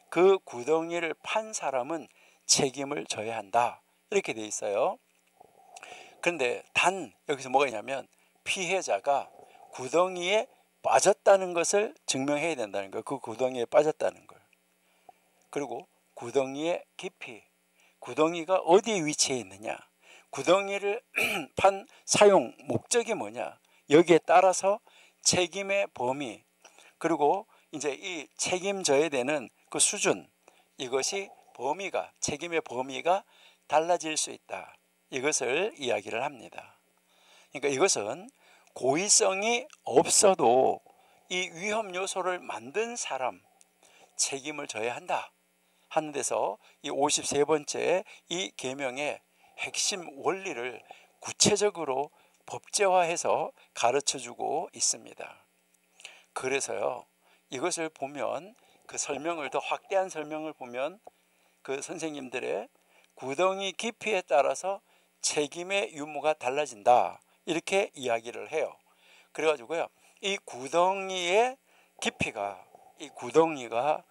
그 구덩이를 판 사람은 책임을 져야 한다, 이렇게 돼 있어요. 그런데 단 여기서 뭐가 있냐면 피해자가 구덩이에 빠졌다는 것을 증명해야 된다는 거예요. 그 구덩이에 빠졌다는 걸. 그리고 구덩이의 깊이, 구덩이가 어디에 위치해 있느냐, 구덩이를 판 사용 목적이 뭐냐, 여기에 따라서 책임의 범위, 그리고 이제 이 책임져야 되는 그 수준, 이것이 범위가, 책임의 범위가 달라질 수 있다, 이것을 이야기를 합니다. 그러니까 이것은 고의성이 없어도 이 위험 요소를 만든 사람 책임을 져야 한다 하는 데서 이 53번째 이 계명의 핵심 원리를 구체적으로 법제화해서 가르쳐주고 있습니다. 그래서요, 이것을 보면 그 설명을 더 확대한 설명을 보면 그 선생님들의 구덩이 깊이에 따라서 책임의 유무가 달라진다, 이렇게 이야기를 해요. 그래가지고요, 이 구덩이의 깊이가, 이 구덩이가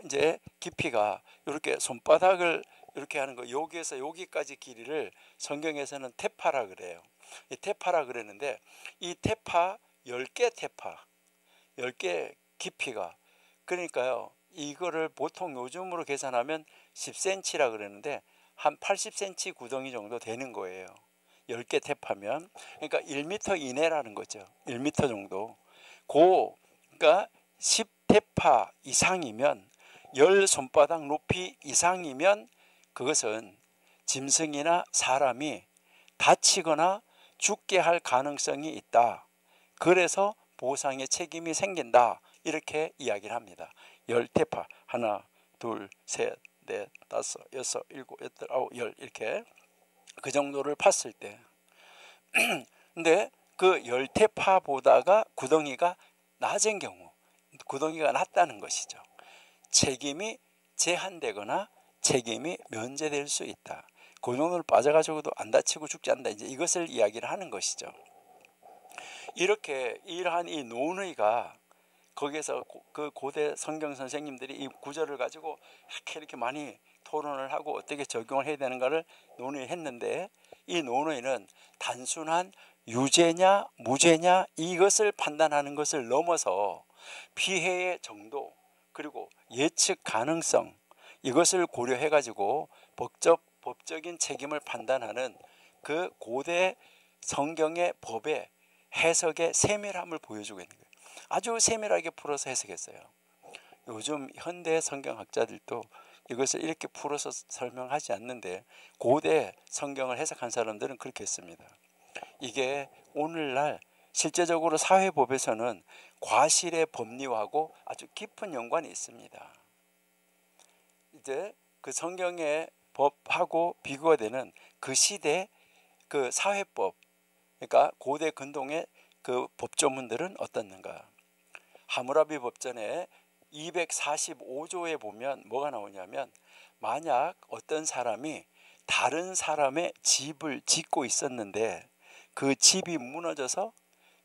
이제 깊이가 이렇게 손바닥을 이렇게 하는 거, 여기에서 여기까지 길이를 성경에서는 테파라 그래요. 이 테파라 그랬는데 이 테파 10개 테파, 10개 깊이가, 그러니까요 이거를 보통 요즘으로 계산하면 10cm라 그랬는데 한 80cm 구덩이 정도 되는 거예요. 10개 테파면. 그러니까 1m 이내라는 거죠. 1m 정도. 그러니까 10테파 이상이면, 10손바닥 높이 이상이면 그것은 짐승이나 사람이 다치거나 죽게 할 가능성이 있다. 그래서 보상의 책임이 생긴다, 이렇게 이야기를 합니다. 10테파, 하나, 둘, 셋, 넷, 다섯, 여섯, 일곱, 여덟, 아홉, 열, 이렇게 그 정도를 팠을 때, 근데 그 10테파보다가 구덩이가 낮은 경우, 구덩이가 낮다는 것이죠. 책임이 제한되거나 책임이 면제될 수 있다. 그 정도를 빠져가지고도 안 다치고 죽지 않는다, 이제 이것을 이야기를 하는 것이죠. 이렇게 이러한 이 논의가 거기에서 그 고대 성경 선생님들이 이 구절을 가지고 이렇게 많이 토론을 하고 어떻게 적용을 해야 되는가를 논의했는데, 이 논의는 단순한 유죄냐 무죄냐 이것을 판단하는 것을 넘어서 피해의 정도 그리고 예측 가능성, 이것을 고려해 가지고 법적인 책임을 판단하는 그 고대 성경의 법의 해석의 세밀함을 보여주고 있는 거예요. 아주 세밀하게 풀어서 해석했어요. 요즘 현대 성경학자들도 이것을 이렇게 풀어서 설명하지 않는데 고대 성경을 해석한 사람들은 그렇게 했습니다. 이게 오늘날 실제적으로 사회법에서는 과실의 법리하고 아주 깊은 연관이 있습니다. 이제 그 성경의 법하고 비교가 되는 그 시대 그 사회법, 그러니까 고대 근동의 그 법조문들은 어떻는가? 하무라비 법전에 245조에 보면 뭐가 나오냐면, 만약 어떤 사람이 다른 사람의 집을 짓고 있었는데 그 집이 무너져서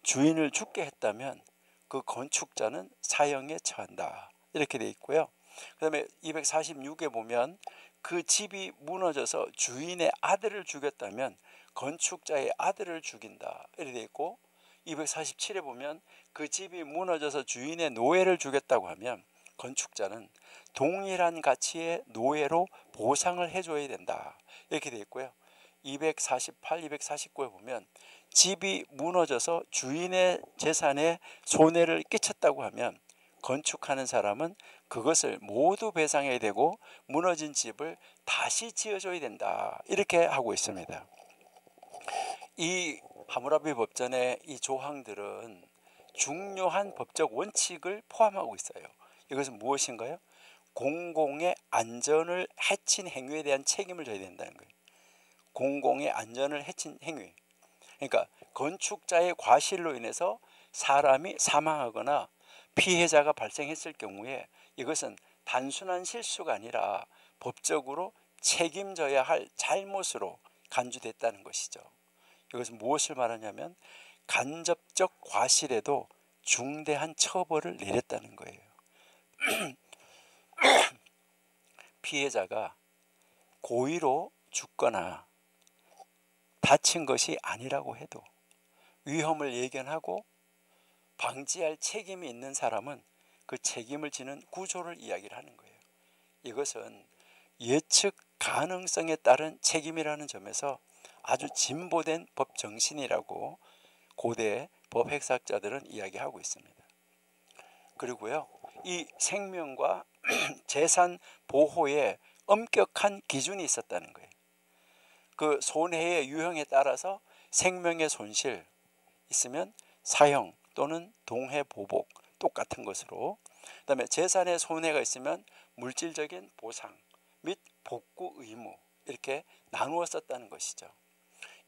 주인을 죽게 했다면 그 건축자는 사형에 처한다, 이렇게 돼 있고요. 그 다음에 246에 보면 그 집이 무너져서 주인의 아들을 죽였다면 건축자의 아들을 죽인다, 이렇게 돼 있고, 247에 보면 그 집이 무너져서 주인의 노예를 죽였다고 하면 건축자는 동일한 가치의 노예로 보상을 해줘야 된다, 이렇게 되어 있고요. 248, 249에 보면 집이 무너져서 주인의 재산에 손해를 끼쳤다고 하면 건축하는 사람은 그것을 모두 배상해야 되고 무너진 집을 다시 지어줘야 된다, 이렇게 하고 있습니다. 이 하무라비 법전의 이 조항들은 중요한 법적 원칙을 포함하고 있어요. 이것은 무엇인가요? 공공의 안전을 해친 행위에 대한 책임을 져야 된다는 거예요. 공공의 안전을 해친 행위. 그러니까 건축자의 과실로 인해서 사람이 사망하거나 피해자가 발생했을 경우에 이것은 단순한 실수가 아니라 법적으로 책임져야 할 잘못으로 간주됐다는 것이죠. 이것은 무엇을 말하냐면 간접적 과실에도 중대한 처벌을 내렸다는 거예요. 피해자가 고의로 죽거나 다친 것이 아니라고 해도 위험을 예견하고 방지할 책임이 있는 사람은 그 책임을 지는 구조를 이야기를 하는 거예요. 이것은 예측 가능성에 따른 책임이라는 점에서 아주 진보된 법 정신이라고 고대 법 핵사학자들은 이야기하고 있습니다. 그리고요, 이 생명과 재산 보호에 엄격한 기준이 있었다는 거예요. 그 손해의 유형에 따라서 생명의 손실 있으면 사형 또는 동해 보복 똑같은 것으로, 그 다음에 재산의 손해가 있으면 물질적인 보상 및 복구 의무, 이렇게 나누어 썼다는 것이죠.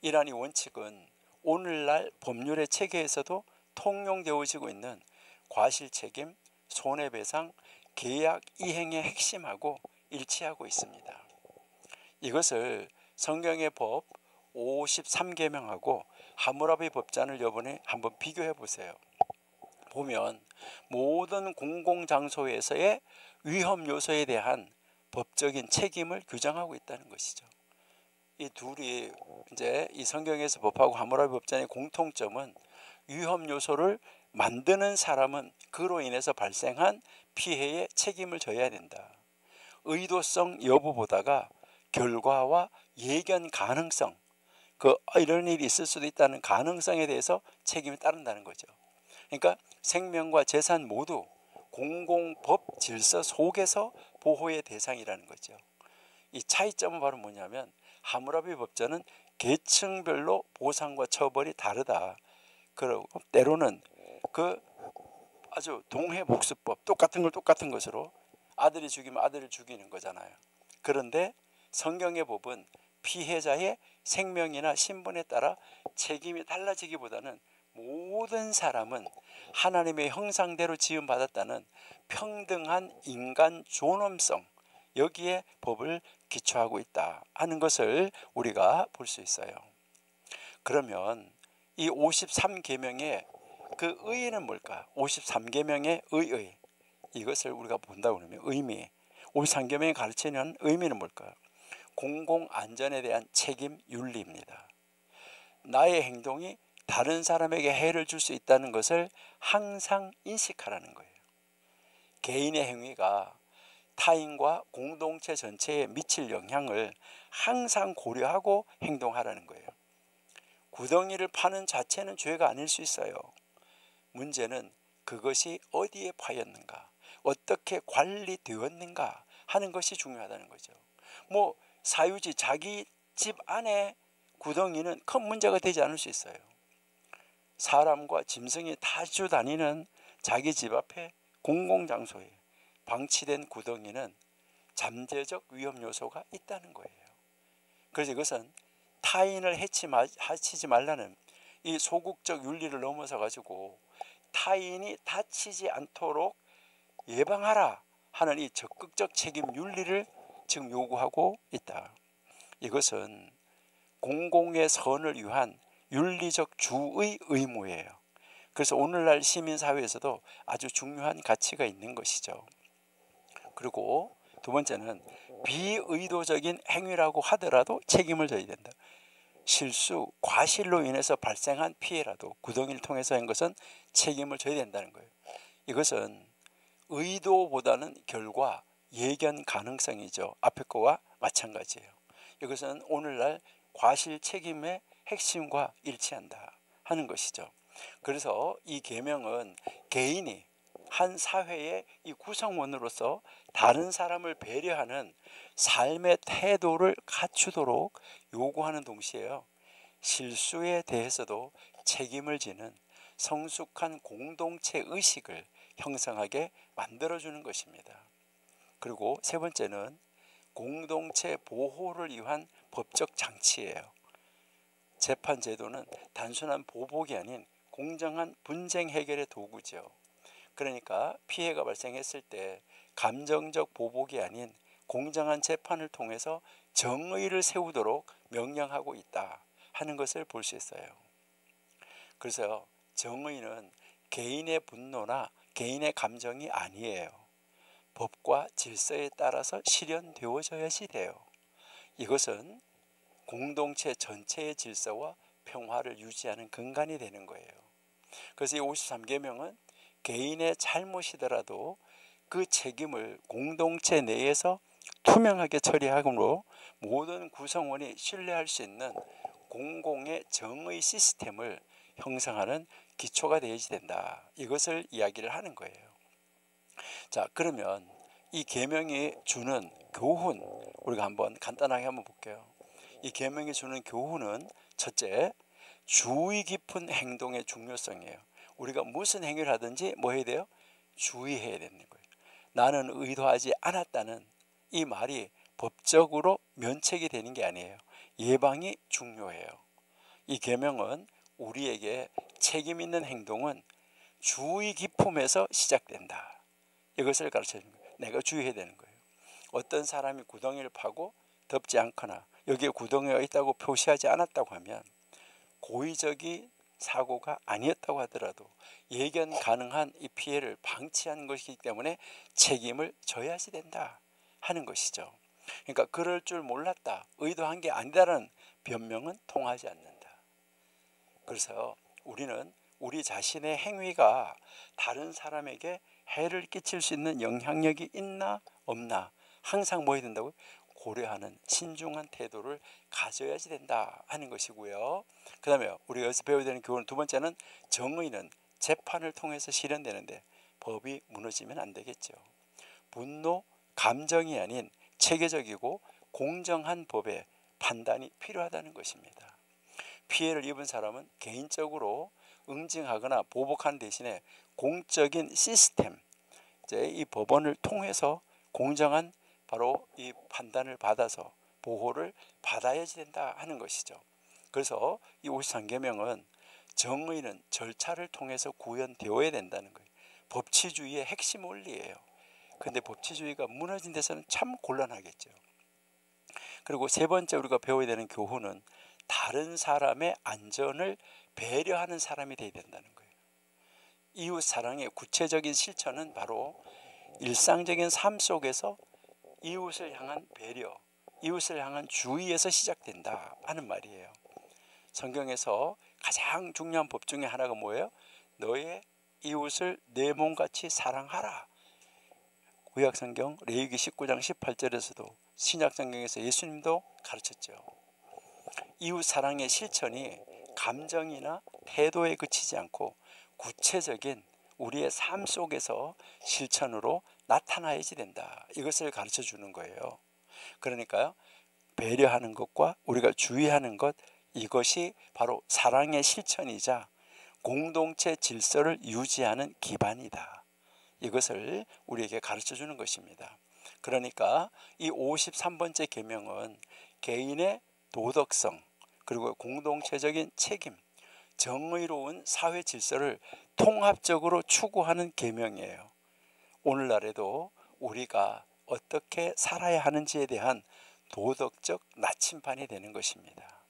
이러한 이 원칙은 오늘날 법률의 체계에서도 통용되어지고 있는 과실책임, 손해배상, 계약 이행의 핵심하고 일치하고 있습니다. 이것을 성경의 법 53계명하고 하무라비 법전을 이번에 한번 비교해 보세요. 보면 모든 공공장소에서의 위험 요소에 대한 법적인 책임을 규정하고 있다는 것이죠. 이 둘이 이제 이 성경에서 법하고 하무라비 법전의 공통점은 위험 요소를 만드는 사람은 그로 인해서 발생한 피해에 책임을 져야 된다. 의도성 여부보다가 결과와 예견 가능성, 이런 일이 있을 수도 있다는 가능성에 대해서 책임이 따른다는 거죠. 그러니까 생명과 재산 모두 공공법 질서 속에서 보호의 대상이라는 거죠. 이 차이점은 바로 뭐냐면 하무라비 법전은 계층별로 보상과 처벌이 다르다. 그리고 때로는 그 아주 동해복수법, 똑같은 걸 똑같은 것으로 아들이 죽이면 아들을 죽이는 거잖아요. 그런데 성경의 법은 피해자의 생명이나 신분에 따라 책임이 달라지기보다는 모든 사람은 하나님의 형상대로 지음받았다는 평등한 인간 존엄성, 여기에 법을 기초하고 있다 하는 것을 우리가 볼 수 있어요. 그러면 이 53계명의 그 의의는 뭘까? 53계명의 의의. 이것을 우리가 본다고 그러면 의미. 53계명이 가르치는 의미는 뭘까? 공공안전에 대한 책임 윤리입니다. 나의 행동이 다른 사람에게 해를 줄 수 있다는 것을 항상 인식하라는 거예요. 개인의 행위가 타인과 공동체 전체에 미칠 영향을 항상 고려하고 행동하라는 거예요. 구덩이를 파는 자체는 죄가 아닐 수 있어요. 문제는 그것이 어디에 파였는가, 어떻게 관리되었는가 하는 것이 중요하다는 거죠. 뭐 사유지 자기 집 안에 구덩이는 큰 문제가 되지 않을 수 있어요. 사람과 짐승이 자주 다니는 자기 집 앞에 공공장소에 방치된 구덩이는 잠재적 위험 요소가 있다는 거예요. 그래서 이것은 타인을 해치지 말라는 이 소극적 윤리를 넘어서 가지고 타인이 다치지 않도록 예방하라 하는 이 적극적 책임 윤리를 지금 요구하고 있다. 이것은 공공의 선을 위한 윤리적 주의 의무예요. 그래서 오늘날 시민사회에서도 아주 중요한 가치가 있는 것이죠. 그리고 두 번째는 비의도적인 행위라고 하더라도 책임을 져야 된다. 실수, 과실로 인해서 발생한 피해라도 구덩이를 통해서 한 것은 책임을 져야 된다는 거예요. 이것은 의도보다는 결과, 예견 가능성이죠. 앞에 거와 마찬가지예요. 이것은 오늘날 과실 책임의 핵심과 일치한다 하는 것이죠. 그래서 이 계명은 개인이 한 사회의 이 구성원으로서 다른 사람을 배려하는 삶의 태도를 갖추도록 요구하는 동시에요, 실수에 대해서도 책임을 지는 성숙한 공동체 의식을 형성하게 만들어주는 것입니다. 그리고 세 번째는 공동체 보호를 위한 법적 장치예요. 재판제도는 단순한 보복이 아닌 공정한 분쟁 해결의 도구죠. 그러니까 피해가 발생했을 때 감정적 보복이 아닌 공정한 재판을 통해서 정의를 세우도록 명령하고 있다 하는 것을 볼 수 있어요. 그래서 정의는 개인의 분노나 개인의 감정이 아니에요. 법과 질서에 따라서 실현되어져야지 돼요. 이것은 공동체 전체의 질서와 평화를 유지하는 근간이 되는 거예요. 그래서 이 53계명은 개인의 잘못이더라도 그 책임을 공동체 내에서 투명하게 처리하므로 모든 구성원이 신뢰할 수 있는 공공의 정의 시스템을 형성하는 기초가 되어야 된다. 이것을 이야기를 하는 거예요. 자, 그러면 이 계명이 주는 교훈, 우리가 한번 간단하게 한번 볼게요. 이 계명이 주는 교훈은 첫째, 주의 깊은 행동의 중요성이에요. 우리가 무슨 행위를 하든지 뭐 해야 돼요? 주의해야 되는 거예요. 나는 의도하지 않았다는 이 말이 법적으로 면책이 되는 게 아니에요. 예방이 중요해요. 이 계명은 우리에게 책임 있는 행동은 주의 깊음에서 시작된다. 이것을 가르쳐 주는 거예요. 내가 주의해야 되는 거예요. 어떤 사람이 구덩이를 파고 덮지 않거나 여기에 구덩이가 있다고 표시하지 않았다고 하면 고의적인 사고가 아니었다고 하더라도 예견 가능한 이 피해를 방치한 것이기 때문에 책임을 져야지 된다 하는 것이죠. 그러니까 그럴 줄 몰랐다, 의도한 게 아니다라는 변명은 통하지 않는다. 그래서 우리는 우리 자신의 행위가 다른 사람에게 해를 끼칠 수 있는 영향력이 있나 없나 항상 뭐 해야 된다고요? 고려하는 신중한 태도를 가져야지 된다 하는 것이고요. 그 다음에 우리가 여기서 배워야 되는 교훈 두 번째는 정의는 재판을 통해서 실현되는데 법이 무너지면 안 되겠죠. 분노, 감정이 아닌 체계적이고 공정한 법의 판단이 필요하다는 것입니다. 피해를 입은 사람은 개인적으로 응징하거나 보복하는 대신에 공적인 시스템, 이제 이 법원을 통해서 공정한 바로 이 판단을 받아서 보호를 받아야지 된다 하는 것이죠. 그래서 이 53계명은 정의는 절차를 통해서 구현되어야 된다는 거예요. 법치주의의 핵심 원리예요. 그런데 법치주의가 무너진 데서는 참 곤란하겠죠. 그리고 세 번째 우리가 배워야 되는 교훈은 다른 사람의 안전을 배려하는 사람이 되어야 된다는 거예요. 이웃 사랑의 구체적인 실천은 바로 일상적인 삶 속에서 이웃을 향한 배려, 이웃을 향한 주의에서 시작된다 하는 말이에요. 성경에서 가장 중요한 법 중에 하나가 뭐예요? 너의 이웃을 내 몸같이 사랑하라. 구약성경 레위기 19장 18절에서도 신약성경에서 예수님도 가르쳤죠. 이웃 사랑의 실천이 감정이나 태도에 그치지 않고 구체적인 우리의 삶 속에서 실천으로 나타나야지 된다. 이것을 가르쳐 주는 거예요. 그러니까요, 배려하는 것과 우리가 주의하는 것, 이것이 바로 사랑의 실천이자 공동체 질서를 유지하는 기반이다. 이것을 우리에게 가르쳐 주는 것입니다. 그러니까 이 53번째 계명은 개인의 도덕성, 그리고 공동체적인 책임, 정의로운 사회 질서를 통합적으로 추구하는 계명이에요. 오늘날에도 우리가 어떻게 살아야 하는지에 대한 도덕적 나침반이 되는 것입니다.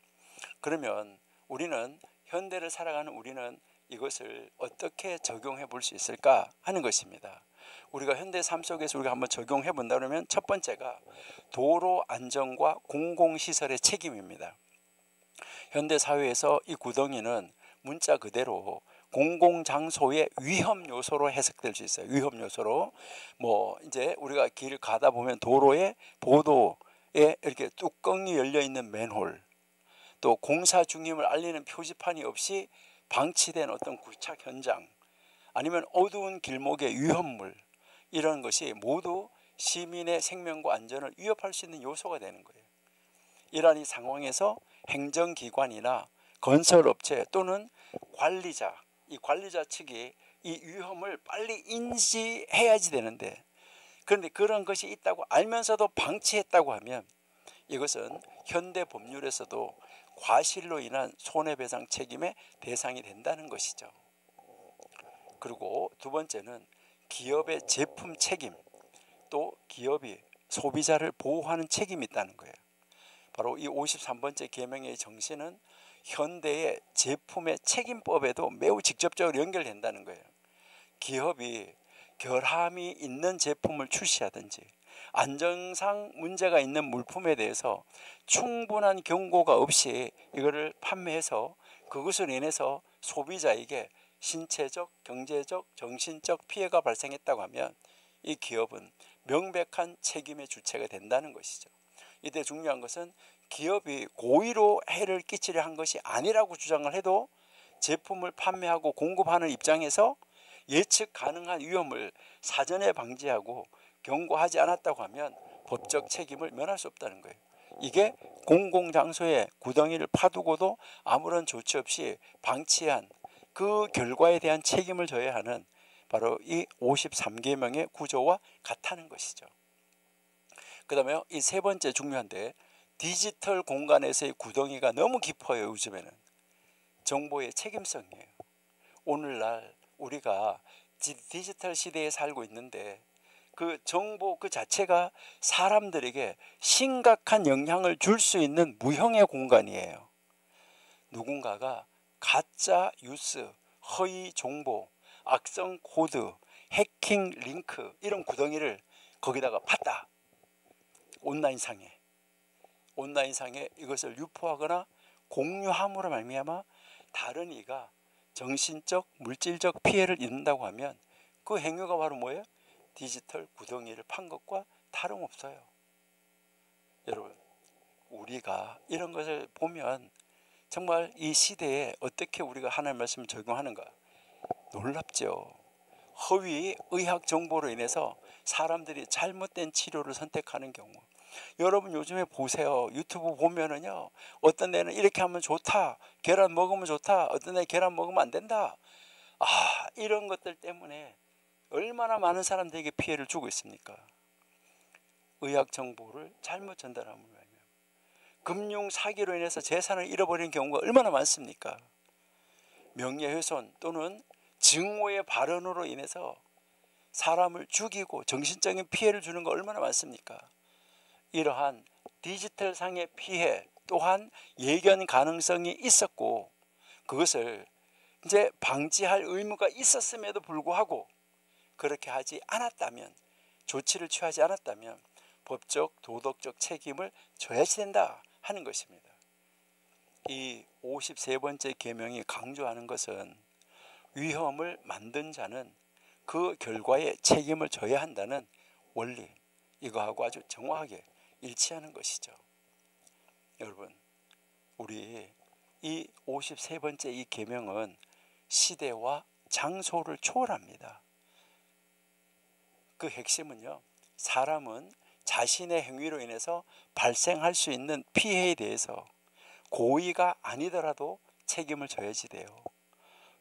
그러면 우리는, 현대를 살아가는 우리는 이것을 어떻게 적용해 볼 수 있을까 하는 것입니다. 우리가 현대 삶 속에서 우리가 한번 적용해 본다 그러면 첫 번째가 도로 안전과 공공시설의 책임입니다. 현대 사회에서 이 구덩이는 문자 그대로 공공장소의 위험 요소로 해석될 수 있어요. 위험 요소로. 이제 우리가 길 가다 보면 도로에, 보도에 이렇게 뚜껑이 열려 있는 맨홀, 또 공사 중임을 알리는 표지판이 없이 방치된 어떤 구착 현장, 아니면 어두운 길목의 위험물, 이런 것이 모두 시민의 생명과 안전을 위협할 수 있는 요소가 되는 거예요. 이러한 이 상황에서 행정기관이나 건설업체 또는 관리자, 이 관리자 측이 이 위험을 빨리 인지해야지 되는데, 그런데 그런 것이 있다고 알면서도 방치했다고 하면 이것은 현대 법률에서도 과실로 인한 손해배상 책임의 대상이 된다는 것이죠. 그리고 두 번째는 기업의 제품 책임, 또 기업이 소비자를 보호하는 책임이 있다는 거예요. 바로 이 53번째 계명의 정신은 현대의 제품의 책임법에도 매우 직접적으로 연결된다는 거예요. 기업이 결함이 있는 제품을 출시하든지 안전상 문제가 있는 물품에 대해서 충분한 경고가 없이 이거를 판매해서 그것으로 인해서 소비자에게 신체적, 경제적, 정신적 피해가 발생했다고 하면 이 기업은 명백한 책임의 주체가 된다는 것이죠. 이때 중요한 것은 기업이 고의로 해를 끼치려 한 것이 아니라고 주장을 해도 제품을 판매하고 공급하는 입장에서 예측 가능한 위험을 사전에 방지하고 경고하지 않았다고 하면 법적 책임을 면할 수 없다는 거예요. 이게 공공장소에 구덩이를 파두고도 아무런 조치 없이 방치한 그 결과에 대한 책임을 져야 하는 바로 이 53계명의 구조와 같다는 것이죠. 그 다음에 이 세 번째 중요한데, 디지털 공간에서의 구덩이가 너무 깊어요. 요즘에는 정보의 책임성이에요. 오늘날 우리가 디지털 시대에 살고 있는데 그 정보 그 자체가 사람들에게 심각한 영향을 줄 수 있는 무형의 공간이에요. 누군가가 가짜 뉴스, 허위 정보, 악성 코드, 해킹 링크, 이런 구덩이를 거기다가 팠다. 온라인상에 이것을 유포하거나 공유함으로 말미암아 다른 이가 정신적, 물질적 피해를 입는다고 하면 그 행위가 바로 뭐예요? 디지털 구덩이를 판 것과 다름없어요. 여러분, 우리가 이런 것을 보면 정말 이 시대에 어떻게 우리가 하나님의 말씀을 적용하는가 놀랍죠. 허위 의학 정보로 인해서 사람들이 잘못된 치료를 선택하는 경우, 여러분 요즘에 보세요. 유튜브 보면은요, 어떤 데는 이렇게 하면 좋다, 계란 먹으면 좋다, 어떤 데는 계란 먹으면 안 된다. 이런 것들 때문에 얼마나 많은 사람들에게 피해를 주고 있습니까? 의학 정보를 잘못 전달함으로 말미암아 금융 사기로 인해서 재산을 잃어버리는 경우가 얼마나 많습니까? 명예훼손 또는 증오의 발언으로 인해서 사람을 죽이고 정신적인 피해를 주는 거 얼마나 많습니까? 이러한 디지털상의 피해 또한 예견 가능성이 있었고, 그것을 이제 방지할 의무가 있었음에도 불구하고 그렇게 하지 않았다면, 조치를 취하지 않았다면 법적 도덕적 책임을 져야지 된다 하는 것입니다. 이 53번째 계명이 강조하는 것은 위험을 만든 자는 그 결과에 책임을 져야 한다는 원리, 이거하고 아주 정확하게 일치하는 것이죠. 여러분, 우리 이 53번째 이 계명은 시대와 장소를 초월합니다. 그 핵심은요, 사람은 자신의 행위로 인해서 발생할 수 있는 피해에 대해서 고의가 아니더라도 책임을 져야지 돼요.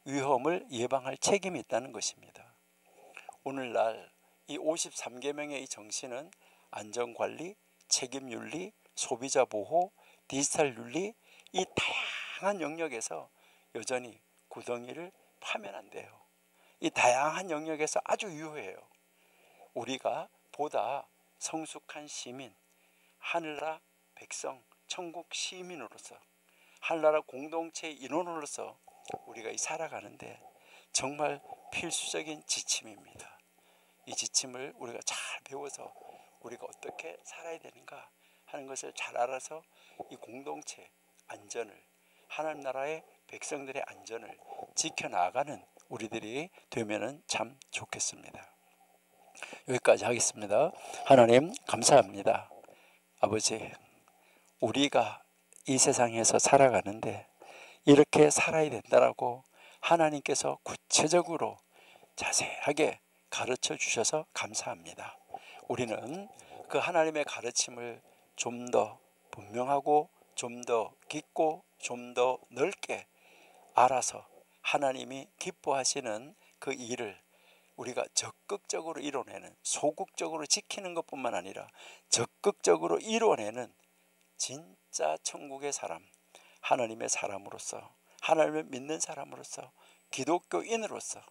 위험을 예방할 책임이 있다는 것입니다. 오늘날 이 53계명의 이 정신은 안전관리, 책임윤리, 소비자보호, 디지털윤리, 이 다양한 영역에서 여전히 구덩이를 파면 안 돼요. 이 다양한 영역에서 아주 유효해요. 우리가 보다 성숙한 시민, 하늘나라 백성, 천국 시민으로서, 하늘나라 공동체의 인원으로서 우리가 살아가는데 정말 필수적인 지침입니다. 이 지침을 우리가 잘 배워서 우리가 어떻게 살아야 되는가 하는 것을 잘 알아서 이 공동체 안전을, 하나님 나라의 백성들의 안전을 지켜나가는 우리들이 되면은 참 좋겠습니다. 여기까지 하겠습니다. 하나님 감사합니다. 아버지, 우리가 이 세상에서 살아가는데 이렇게 살아야 된다라고 하나님께서 구체적으로 자세하게 가르쳐 주셔서 감사합니다. 우리는 그 하나님의 가르침을 좀 더 분명하고 좀 더 깊고 좀 더 넓게 알아서 하나님이 기뻐하시는 그 일을 우리가 적극적으로 이뤄내는, 소극적으로 지키는 것뿐만 아니라 적극적으로 이뤄내는 진짜 천국의 사람, 하나님의 사람으로서, 하나님을 믿는 사람으로서, 기독교인으로서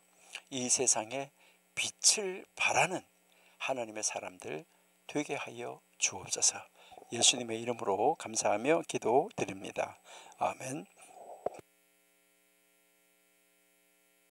이 세상에 빛을 발하는 하나님의 사람들 되게 하여 주옵소서. 예수님의 이름으로 감사하며 기도드립니다. 아멘.